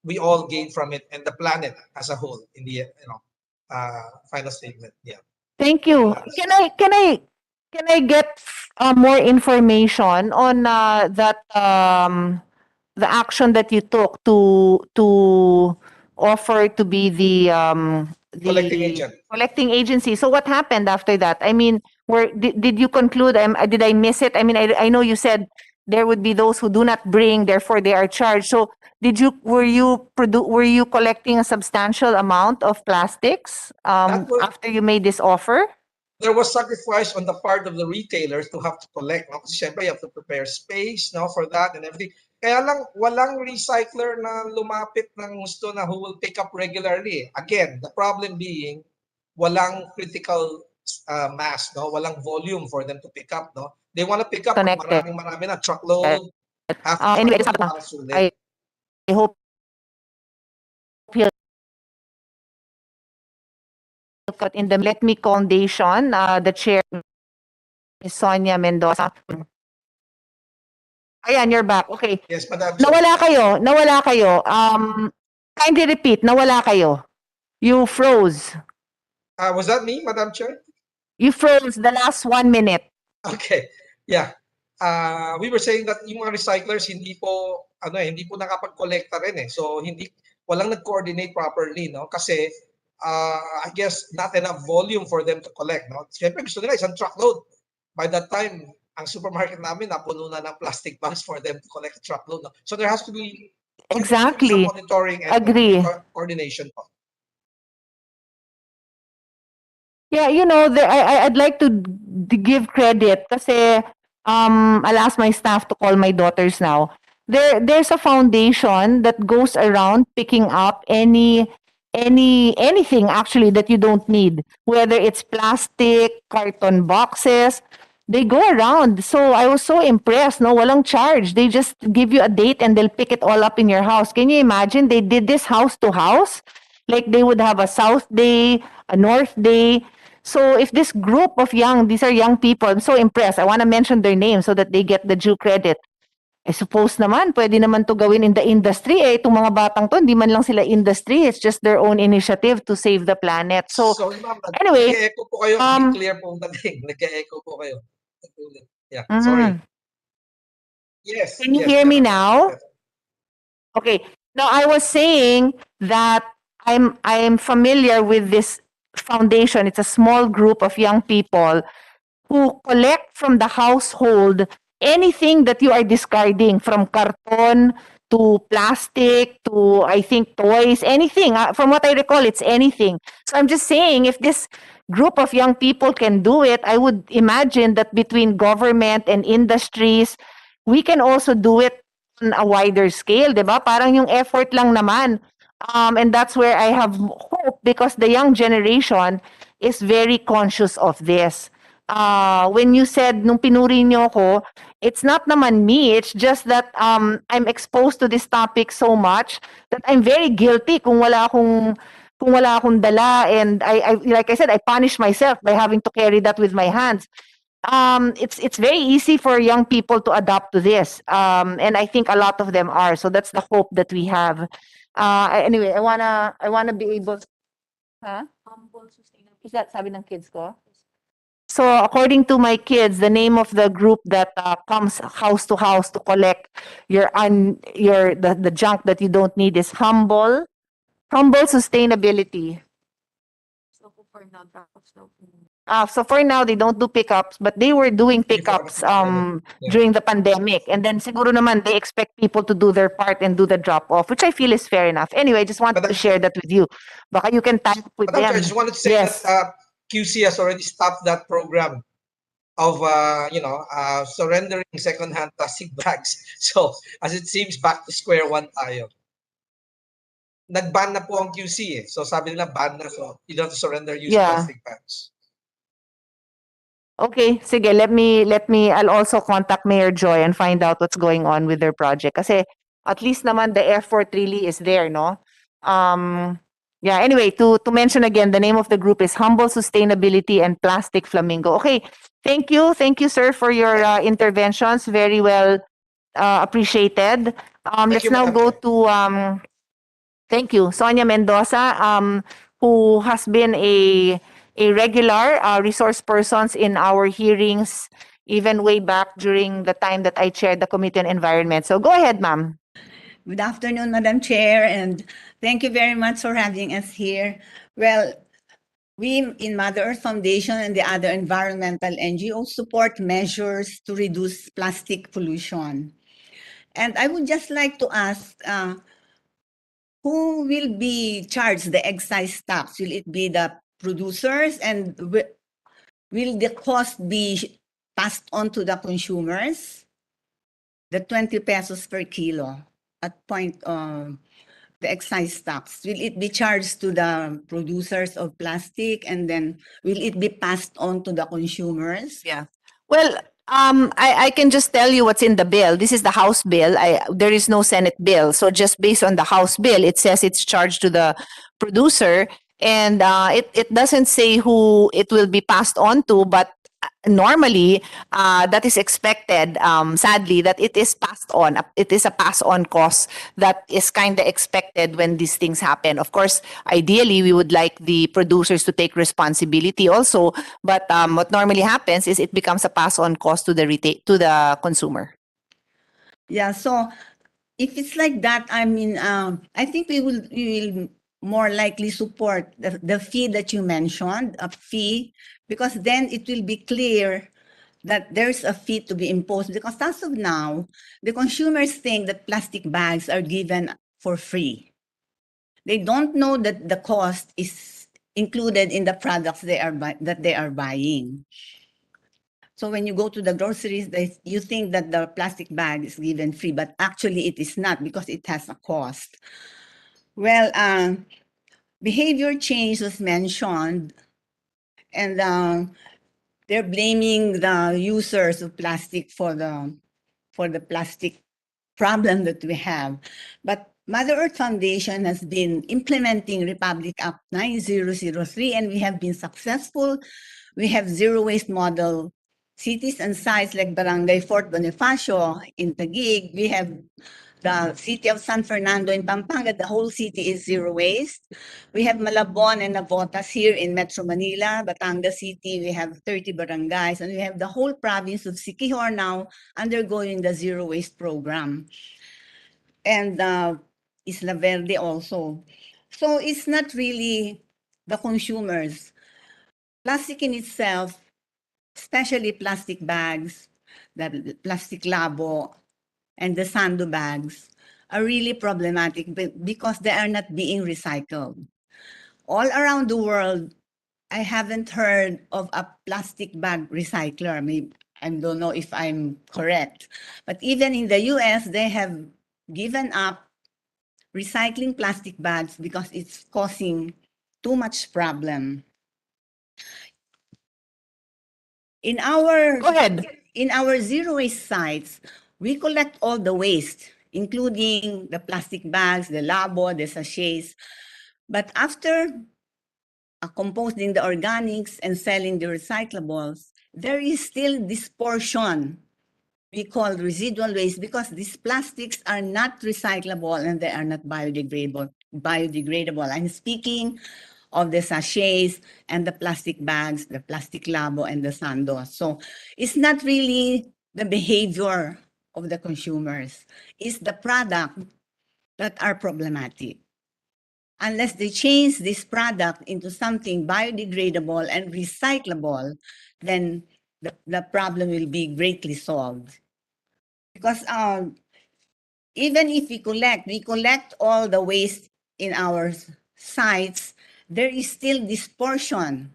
we all gain from it and the planet as a whole in the final statement. Yeah. Thank you. Can I get more information on that the action that you took to offer to be the Collecting agent. collecting agency? So what happened after that? I mean, did you conclude? Did I miss it? I mean, I know you said there would be those who do not bring, therefore they are charged. So were you collecting a substantial amount of plastics after you made this offer? There was sacrifice on the part of the retailers to have to collect. No? Kasi syempre, you have to prepare space, no, for that and everything. Kaya lang, walang recycler na lumapit ng gusto na who will pick up regularly. Again, the problem being, walang critical mass, no? Walang volume for them to pick up, no? They want to pick up Connected. marami na truckload. Anyway, I hope he'll cut in the Let Me Foundation, the chair, Ms. Sonia Mendoza. Ayan, you're back. Okay. Yes, Madam. Nawala kayo. Kindly repeat, nawala kayo. You froze. Was that me, Madam Chair? You froze the last 1 minute. Okay. Yeah. We were saying that yung mga recyclers hindi po nakapag-collecta rin eh. So walang nag-coordinate properly, no? Kasi I guess not enough volume for them to collect, no? Siyempre gusto nila isang truckload. By that time, ang supermarket namin napuno na ng plastic bags for them to collect a truckload, no? So there has to be Exactly. some monitoring and Agree. coordination. Yeah, I'd like to give credit kasi I'll ask my staff to call my daughters now. There's a foundation that goes around picking up anything actually that you don't need, whether it's plastic, carton boxes. They go around. So I was so impressed. No, walang charge. They just give you a date and they'll pick it all up in your house. Can you imagine? They did this house to house. Like they would have a South Day, a North Day. So if this group of these are young people, I'm so impressed. I want to mention their names so that they get the due credit. I suppose naman, pwede naman to gawin in the industry. Itong mga batang to, hindi man lang sila industry. It's just their own initiative to save the planet. So, ma'am, anyway, nag-e-echo po kayo. Be clear po dating. Nag-e-echo po kayo. Yeah, sorry. Yes. Can you yes, hear me meron. now? Okay. Now I was saying that I'm familiar with this foundation. It's a small group of young people who collect from the household anything that you are discarding, from carton to plastic to, I think, toys, anything. From what I recall, it's anything. So I'm just saying, if this group of young people can do it, I would imagine that between government and industries, we can also do it on a wider scale, di ba? Parang yung effort lang naman. And that's where I have hope, because the young generation is very conscious of this. When you said, nung pinuri niyo ko, it's not naman me, it's just that I'm exposed to this topic so much that I'm very guilty kung wala akong dala, and I like I said, I punish myself by having to carry that with my hands. It's very easy for young people to adapt to this, and I think a lot of them are. So that's the hope that we have. Anyway, I wanna be able. Huh? Is that sabi ng kids ko? So according to my kids, the name of the group that comes house to house to collect the junk that you don't need is Humble Sustainability. So for now, they don't do pickups, but they were doing pickups during the pandemic. And then siguro naman they expect people to do their part and do the drop off, which I feel is fair enough. Anyway, I just wanted to share that with you. Baka you can type with Madam Chair, them. I just wanted to say that QC has already stopped that program of surrendering second-hand plastic bags. So as it seems, back to square one tayo. Nag-ban na po ang QC eh. So sabi nila ban na, so you don't have to surrender used plastic bags. Okay, sige, let me I'll also contact Mayor Joy and find out what's going on with their project. Kasi at least naman the effort really is there, no? Yeah, anyway, to mention again, the name of the group is Humble Sustainability and Plastic Flamingo. Okay, thank you, sir, for your interventions. Very well appreciated. Let's now go to thank you, Sonia Mendoza, who has been a regular resource persons in our hearings, even way back during the time that I chaired the Committee on Environment. So go ahead, ma'am. Good afternoon, Madam Chair, and thank you very much for having us here. Well, we in Mother Earth Foundation and the other environmental NGOs support measures to reduce plastic pollution. And I would just like to ask, who will be charged the excise tax? Will it be the producers, and will the cost be passed on to the consumers? The 20 pesos per kilo at point the excise tax, will it be charged to the producers of plastic, and then will it be passed on to the consumers? Yeah. Well, I can just tell you what's in the bill. This is the House bill. There is no Senate bill. So just based on the House bill, it says it's charged to the producer, and it doesn't say who it will be passed on to, but normally that is expected, sadly, that it is passed on. It is a pass on cost that is kind of expected when these things happen. Of course, ideally we would like the producers to take responsibility also, but what normally happens is it becomes a pass on cost to the consumer. Yeah, so if it's like that, I mean, I think we will more likely support the fee that you mentioned, a fee, because then it will be clear that there's a fee to be imposed. Because as of now, the consumers think that plastic bags are given for free. They don't know that the cost is included in the products that they are buying. So when you go to the groceries, you think that the plastic bag is given free, but actually it is not because it has a cost. Well, behavior change was mentioned, and they're blaming the users of plastic for the plastic problem that we have. But Mother Earth Foundation has been implementing Republic Act 9003, and we have been successful. We have zero waste model cities and sites like Barangay Fort Bonifacio in Taguig. We have the city of San Fernando in Pampanga. The whole city is zero waste. We have Malabon and Navotas here in Metro Manila, Batangas City. We have 30 barangays, and we have the whole province of Siquijor now undergoing the zero waste program. And Isla Verde also. So it's not really the consumers. Plastic in itself, especially plastic bags, the plastic labo, and the sando bags are really problematic because they are not being recycled. All around the world, I haven't heard of a plastic bag recycler. Maybe, I don't know if I'm correct, but even in the US, they have given up recycling plastic bags because it's causing too much problem. In our Go ahead. In our zero waste sites, we collect all the waste, including the plastic bags, the labo, the sachets. But after composting the organics and selling the recyclables, there is still this portion we call residual waste because these plastics are not recyclable and they are not biodegradable. I'm speaking of the sachets and the plastic bags, the plastic labo and the sandos. So it's not really the behavior of the consumers. It's the product that are problematic. Unless they change this product into something biodegradable and recyclable, then the problem will be greatly solved. Because even if we collect all the waste in our sites, there is still this portion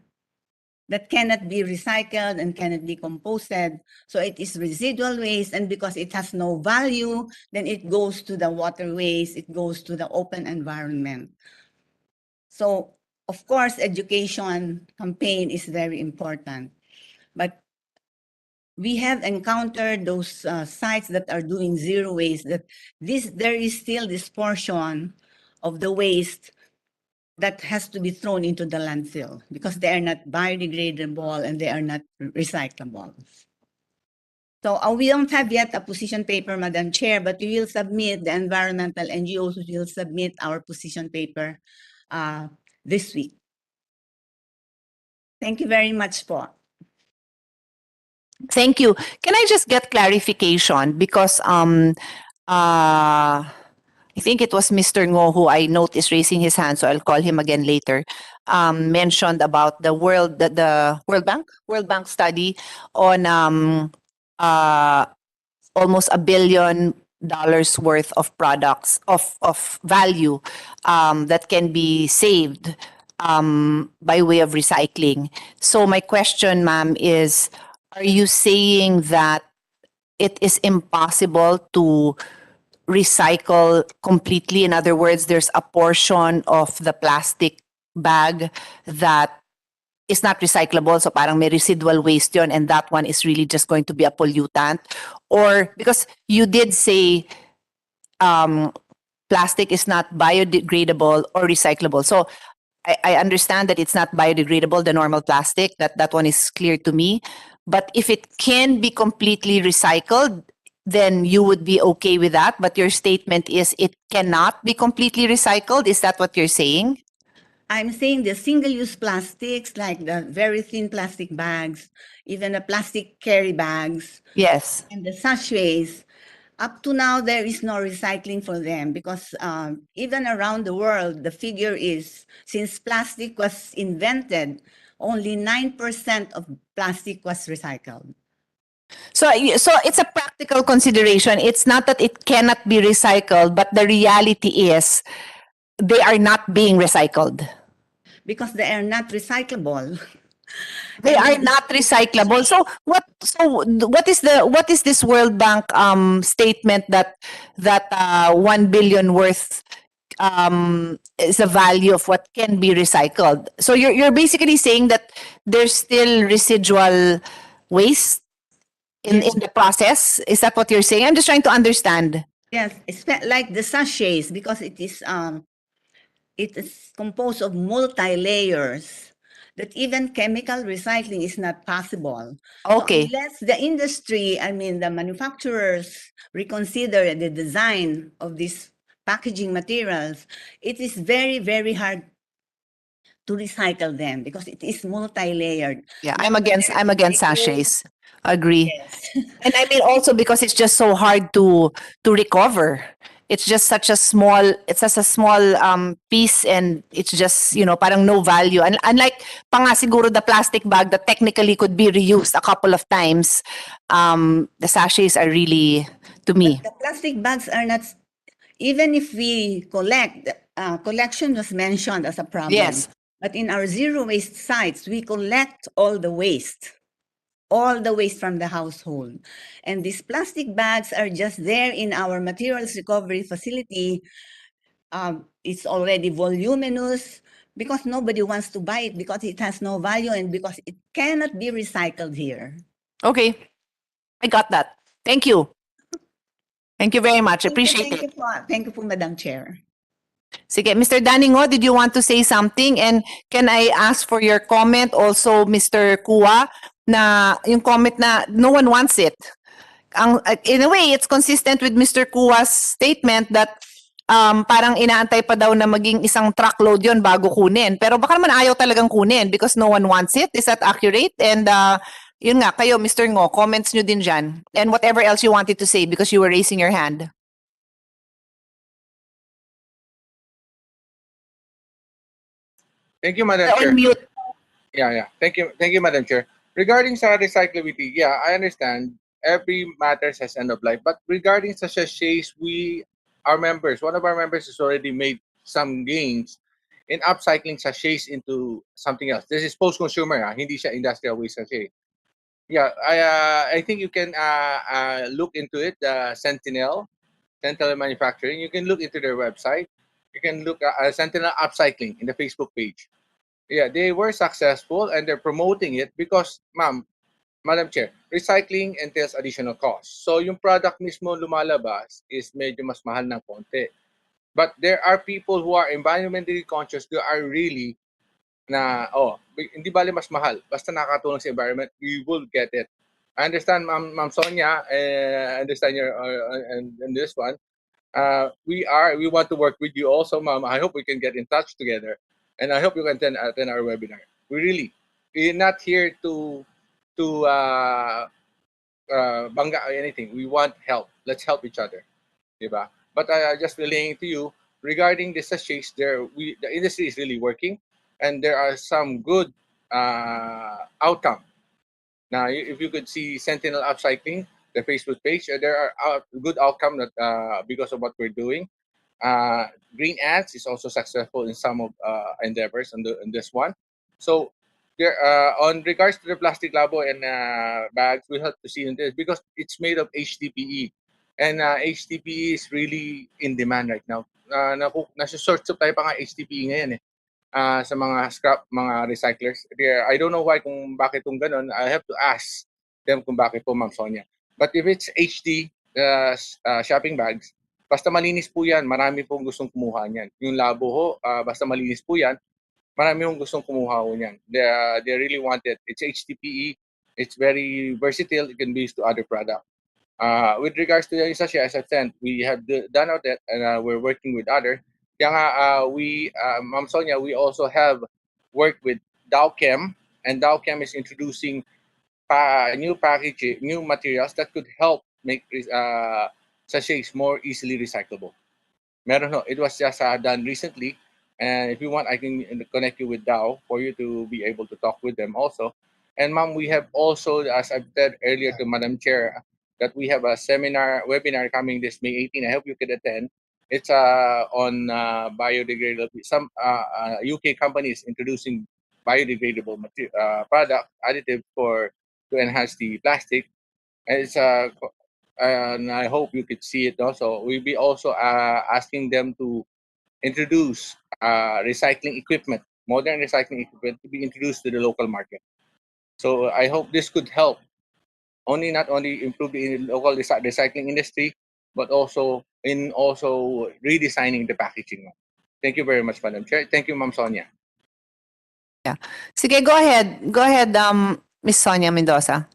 that cannot be recycled and cannot be composted. So it is residual waste, and because it has no value, then it goes to the waterways, it goes to the open environment. So of course, education campaign is very important, but we have encountered those sites that are doing zero waste, that there is still this portion of the waste that has to be thrown into the landfill because they are not biodegradable and they are not recyclable. So we don't have yet a position paper, Madam Chair, but we will submit, the environmental NGOs will submit our position paper this week. Thank you very much po. Thank you. Can I just get clarification? Because I think it was Mr. Ngo who I noticed raising his hand, so I'll call him again later. Mentioned about the World Bank study on almost $1 billion worth of products of value that can be saved by way of recycling. So my question, ma'am, is: are you saying that it is impossible to recycle completely? In other words, there's a portion of the plastic bag that is not recyclable, so parang may residual waste yon, and that one is really just going to be a pollutant? Or because you did say plastic is not biodegradable or recyclable, so I understand that it's not biodegradable, the normal plastic, that one is clear to me. But if it can be completely recycled, then you would be okay with that. But your statement is it cannot be completely recycled. Is that what you're saying? I'm saying the single-use plastics, like the very thin plastic bags, even the plastic carry bags. Yes. And the sachets, up to now, there is no recycling for them because even around the world, the figure is, since plastic was invented, only 9% of plastic was recycled. So it's a practical consideration. It's not that it cannot be recycled, but the reality is they are not being recycled. Because they are not recyclable. They are not recyclable. So what is this World Bank statement that 1 billion worth is the value of what can be recycled? So you're basically saying that there's still residual waste in the process. Is that what you're saying? I'm just trying to understand. Yes, it's like the sachets because it is composed of multi-layers that even chemical recycling is not possible. Okay. So unless the industry, I mean the manufacturers, reconsider the design of these packaging materials, it is very, very hard to recycle them because it is multi-layered. Yeah, I'm against sachets. Agree. Yes. And I mean also because it's just so hard to recover. It's just such a small piece, and it's just, parang no value. And unlike pa nga siguro the plastic bag that technically could be reused a couple of times, the sachets are really, to me. The plastic bags are not, even if we collect, collection was mentioned as a problem. Yes. But in our zero waste sites, we collect all the waste from the household. And these plastic bags are just there in our materials recovery facility. It's already voluminous because nobody wants to buy it because it has no value and because it cannot be recycled here. Okay. I got that. Thank you. Thank you very much. Appreciate it. Thank you po, Madam Chair. Sige, Mr. Daningo, did you want to say something? And can I ask for your comment also, Mr. Kua, na yung comment na no one wants it? In a way, it's consistent with Mr. Kua's statement that parang inaantay pa daw na maging isang truckload yon bago kunin. Pero baka naman ayaw talagang kunin because no one wants it. Is that accurate? And yun nga, kayo, Mr. Ngo, comments nyo din dyan. And whatever else you wanted to say because you were raising your hand. Thank you, Madam Chair. Yeah. Thank you, Madam Chair. Regarding sa recyclability, yeah, I understand every matter has end of life. But regarding sa sachets, one of our members has already made some gains in upcycling sachets into something else. This is post-consumer, hindi siya industrial waste sachet. Yeah, I think you can look into it, Sentinel Manufacturing. You can look into their website. You can look at Sentinel Upcycling in the Facebook page. Yeah, they were successful and they're promoting it because, Madam Chair, recycling entails additional costs. So yung product mismo lumalabas is medyo mas mahal ng konti. But there are people who are environmentally conscious who are really na, hindi bali mas mahal. Basta nakakatulong sa environment, we will get it. I understand, Ma'am Sonia, I understand your and this one. We want to work with you also, Ma'am. I hope we can get in touch together. And I hope you can attend our webinar. We're not here to bangga or anything. We want help. Let's help each other, diba? But just relaying to you regarding the sachets, the industry is really working, and there are some good outcome. Now, if you could see Sentinel Upcycling, the Facebook page, there are good outcome that because of what we're doing. Green Ants is also successful in some of endeavors in this one. So there, on regards to the plastic labo and bags, we have to see in this because it's made of HDPE, and HDPE is really in demand right now. Nasa short supply pa nga HDPE ngayon sa mga scrap, mga recyclers. I don't know why kung bakit kung ganun. I have to ask them kung bakit po, Ma'am Sonia. But if it's HD shopping bags, basta malinis po yan, marami pong gustong kumuha niyan. Yung labo ho, basta malinis po yan, marami pong gustong kumuha ho niyan. They really want it. It's HDPE. It's very versatile. It can be used to other products. With regards to the sachet, as I said, we have done out that, and we're working with other. Kaya nga, Ma'am Sonia, we also have worked with Dowchem, and Dowchem is introducing new packaging, new materials that could help make sachets more easily recyclable. Meron ho. It was just done recently, and if you want, I can connect you with Dow for you to be able to talk with them also. And Ma'am, we have also, as I've said earlier to Madam Chair, that we have a webinar coming this May 18. I hope you could attend. It's on biodegradable. Some UK companies introducing biodegradable product additive to enhance the plastic. And it's and I hope you could see it also. We'll be also asking them to introduce recycling equipment, modern recycling equipment to be introduced to the local market. So I hope this could help not only improve the local recycling industry, but also in redesigning the packaging. Thank you very much, Madam Chair. Thank you, Ma'am Sonia. Sige, go ahead. Go ahead, Miss Sonia Mendoza.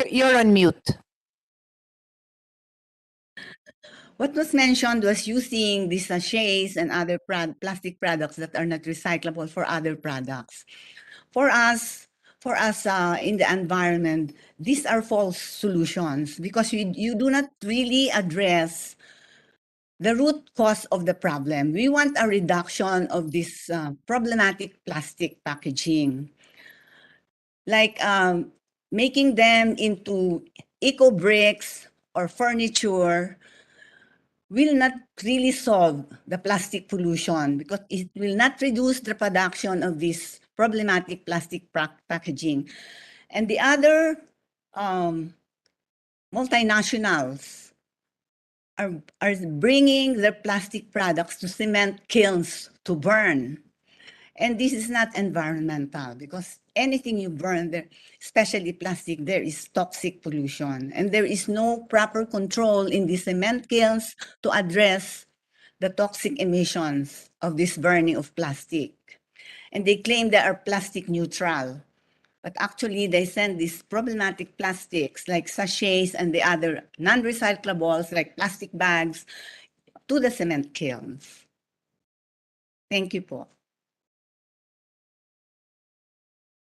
You're on mute. What was mentioned was using these sachets and other plastic products that are not recyclable for other products. For us in the environment, these are false solutions because you do not really address the root cause of the problem. We want a reduction of this problematic plastic packaging, like making them into eco bricks or furniture will not really solve the plastic pollution because it will not reduce the production of this problematic plastic packaging. And the other multinationals are bringing their plastic products to cement kilns to burn. And this is not environmental because anything you burn there, especially plastic, there is toxic pollution. And there is no proper control in the cement kilns to address the toxic emissions of this burning of plastic. And they claim they are plastic neutral. But actually, they send these problematic plastics like sachets and the other non-recyclables like plastic bags to the cement kilns. Thank you po.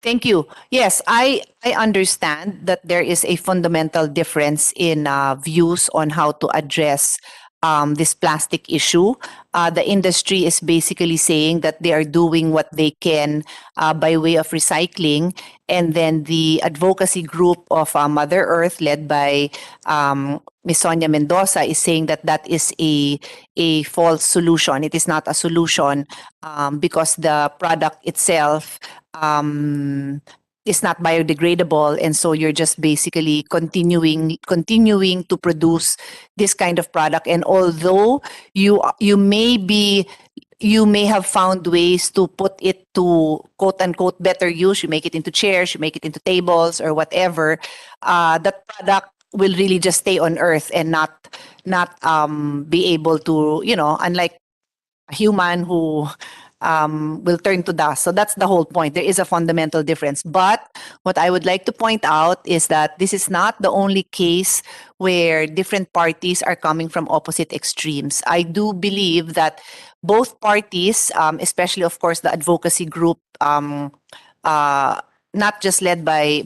Thank you. Yes, I understand that there is a fundamental difference in views on how to address this plastic issue. The industry is basically saying that they are doing what they can by way of recycling, and then the advocacy group of Mother Earth, led by Ms. Sonia Mendoza, is saying that that is a false solution. It is not a solution because the product itself is not biodegradable, and so you're just basically continuing to produce this kind of product. And although you may have found ways to put it to quote unquote better use, you make it into chairs, you make it into tables or whatever, that product will really just stay on earth and not be able to, unlike a human who will turn to dust. So that's the whole point. There is a fundamental difference. But what I would like to point out is that this is not the only case where different parties are coming from opposite extremes. I do believe that both parties, especially, of course, the advocacy group, not just led by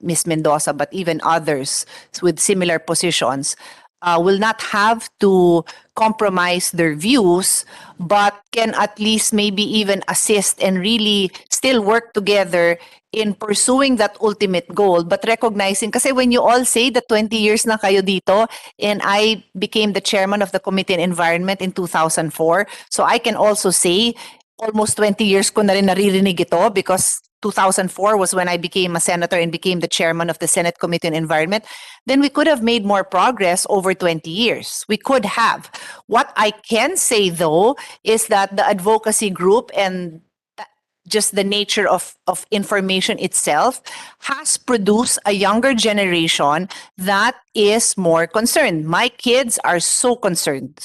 Ms. Mendoza, but even others with similar positions, will not have to compromise their views, but can at least maybe even assist and really still work together in pursuing that ultimate goal, but recognizing, kasi when you all say that 20 years na kayo dito, and I became the chairman of the Committee on Environment in 2004, so I can also say almost 20 years ko na rin naririnig ito because 2004 was when I became a senator and became the chairman of the Senate Committee on Environment. Then we could have made more progress over 20 years. We could have. What I can say, though, is that the advocacy group and just the nature of information itself has produced a younger generation that is more concerned. My kids are so concerned,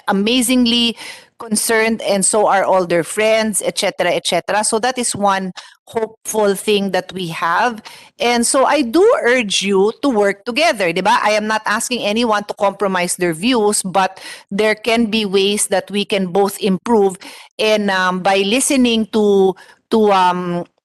amazingly concerned, and so are all their friends, etc., etc. So that is one hopeful thing that we have. And so I do urge you to work together, diba? I am not asking anyone to compromise their views, but there can be ways that we can both improve. And by listening to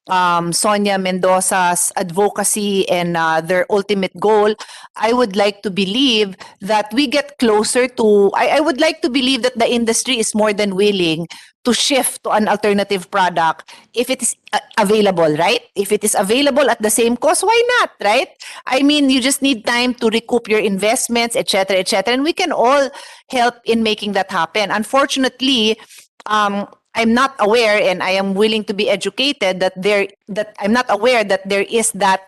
Sonia Mendoza's advocacy and their ultimate goal, I would like to believe that we get closer to, I would like to believe that the industry is more than willing to shift to an alternative product if it is available, right? If it is available at the same cost, why not, right? I mean, you just need time to recoup your investments, etc., etc., and we can all help in making that happen. Unfortunately, I'm not aware, and I am willing to be educated that I'm not aware that there is that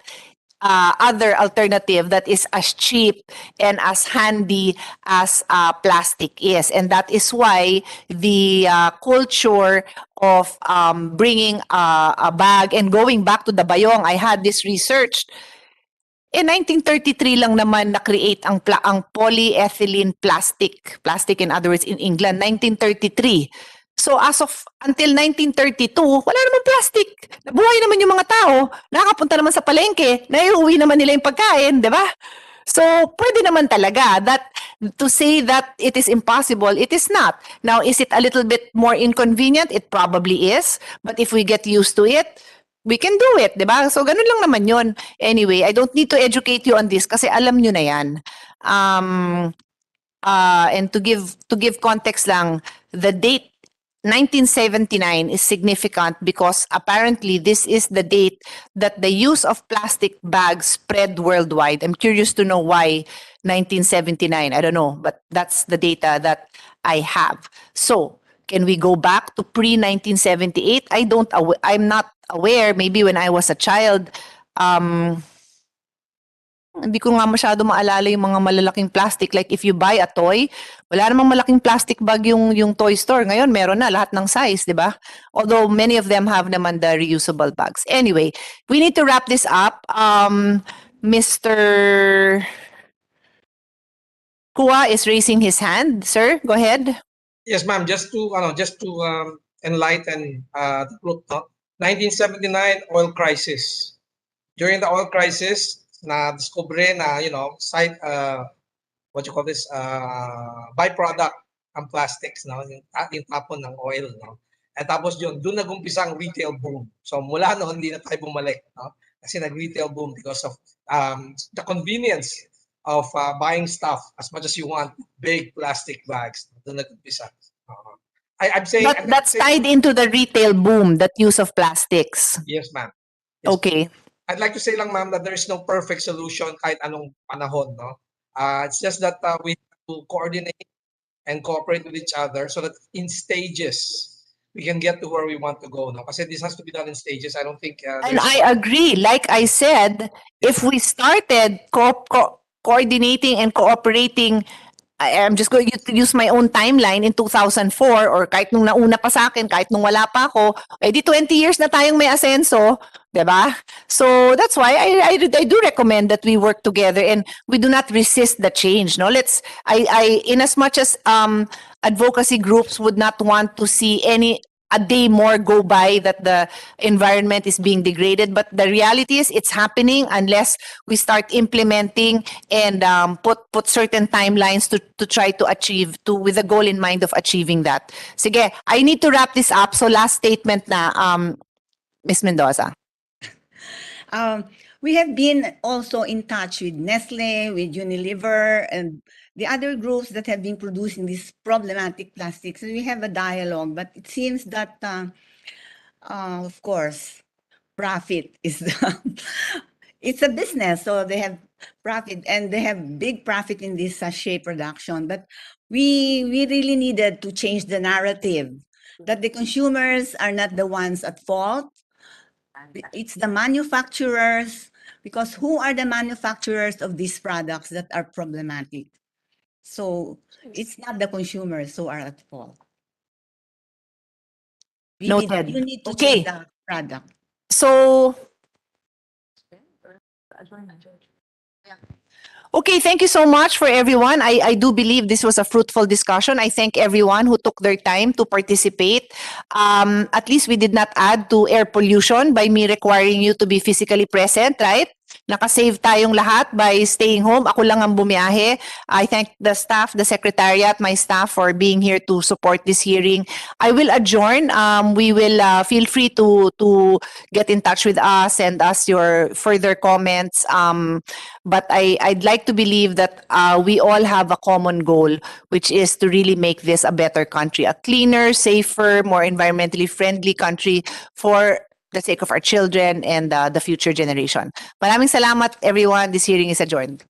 other alternative that is as cheap and as handy as plastic is, and that is why the culture of bringing a bag and going back to the bayong. I had this research. In 1933 lang naman na-create ang polyethylene plastic. Plastic, in other words, in England, 1933. So as of until 1932, wala naman plastic. Nabuhay naman yung mga tao, nakakapunta naman sa palengke, naiuwi naman nila yung pagkain, di ba? So pwede naman talaga that to say that it is impossible, it is not. Now, is it a little bit more inconvenient? It probably is. But if we get used to it, we can do it, di ba? So, ganun lang naman yun. Anyway, I don't need to educate you on this kasi alam nyo na yan. And to give context lang, the date 1979 is significant because apparently this is the date that the use of plastic bags spread worldwide. I'm curious to know why 1979. I don't know, but that's the data that I have. So, can we go back to pre-1978? I'm not aware. Maybe when I was a child, hindi ko nga masyado maalala yung mga malalaking plastic. Like if you buy a toy, wala namang malaking plastic bag yung toy store. Ngayon, meron na lahat ng size, di ba? Although many of them have naman the reusable bags. Anyway, we need to wrap this up. Mr. Kua is raising his hand. Sir, go ahead. Yes, ma'am. Just to enlighten the group, no? 1979 oil crisis. During the oil crisis, na-discover na, site, what you call this, byproduct ang plastics, no? Yung tapon ng oil, no? At tapos yun, doon nag-umpisa ang retail boom. So mula noon, hindi na tayo bumalik, no? Kasi nag-retail boom because of the convenience of buying stuff as much as you want, big plastic bags. Doon nag-umpisa. I'm saying that's tied into the retail boom, that use of plastics. Yes, ma'am. Yes, okay. I'd like to say lang, ma'am, that there is no perfect solution kahit anong panahon, no? It's just that we have to coordinate and cooperate with each other so that in stages we can get to where we want to go, no? Kasi this has to be done in stages. I don't think. And I agree. Like I said, if we started coordinating and cooperating, I'm just going to use my own timeline in 2004 or kahit nung nauna pa sa akin, kahit nung wala pa ako, di 20 years na tayong may asenso, diba? So that's why I do recommend that we work together and we do not resist the change. No, in as much as advocacy groups would not want to see a day more go by that the environment is being degraded, but the reality is it's happening unless we start implementing and put certain timelines to try to achieve with the goal in mind of achieving that. Sige, I need to wrap this up. So last statement na, Ms. Mendoza. We have been also in touch with Nestle, with Unilever, and the other groups that have been producing these problematic plastics. We have a dialogue, but it seems that, of course, profit is it's a business, so they have profit and they have big profit in this sachet production. But we really needed to change the narrative that the consumers are not the ones at fault. It's the manufacturers, because who are the manufacturers of these products that are problematic? So it's not the consumers who are at fault. Noted. You need to Okay. change the product. So, okay, thank you so much for everyone. I do believe this was a fruitful discussion. I thank everyone who took their time to participate. At least we did not add to air pollution by me requiring you to be physically present, right? nakasave tayong lahat by staying home. Ako lang ang bumiyahe. I thank the staff, the secretariat, my staff for being here to support this hearing. I will adjourn. We will feel free to get in touch with us, send us your further comments. But I'd like to believe that we all have a common goal, which is to really make this a better country, a cleaner, safer, more environmentally friendly country for the sake of our children and the future generation. Maraming salamat, everyone. This hearing is adjourned.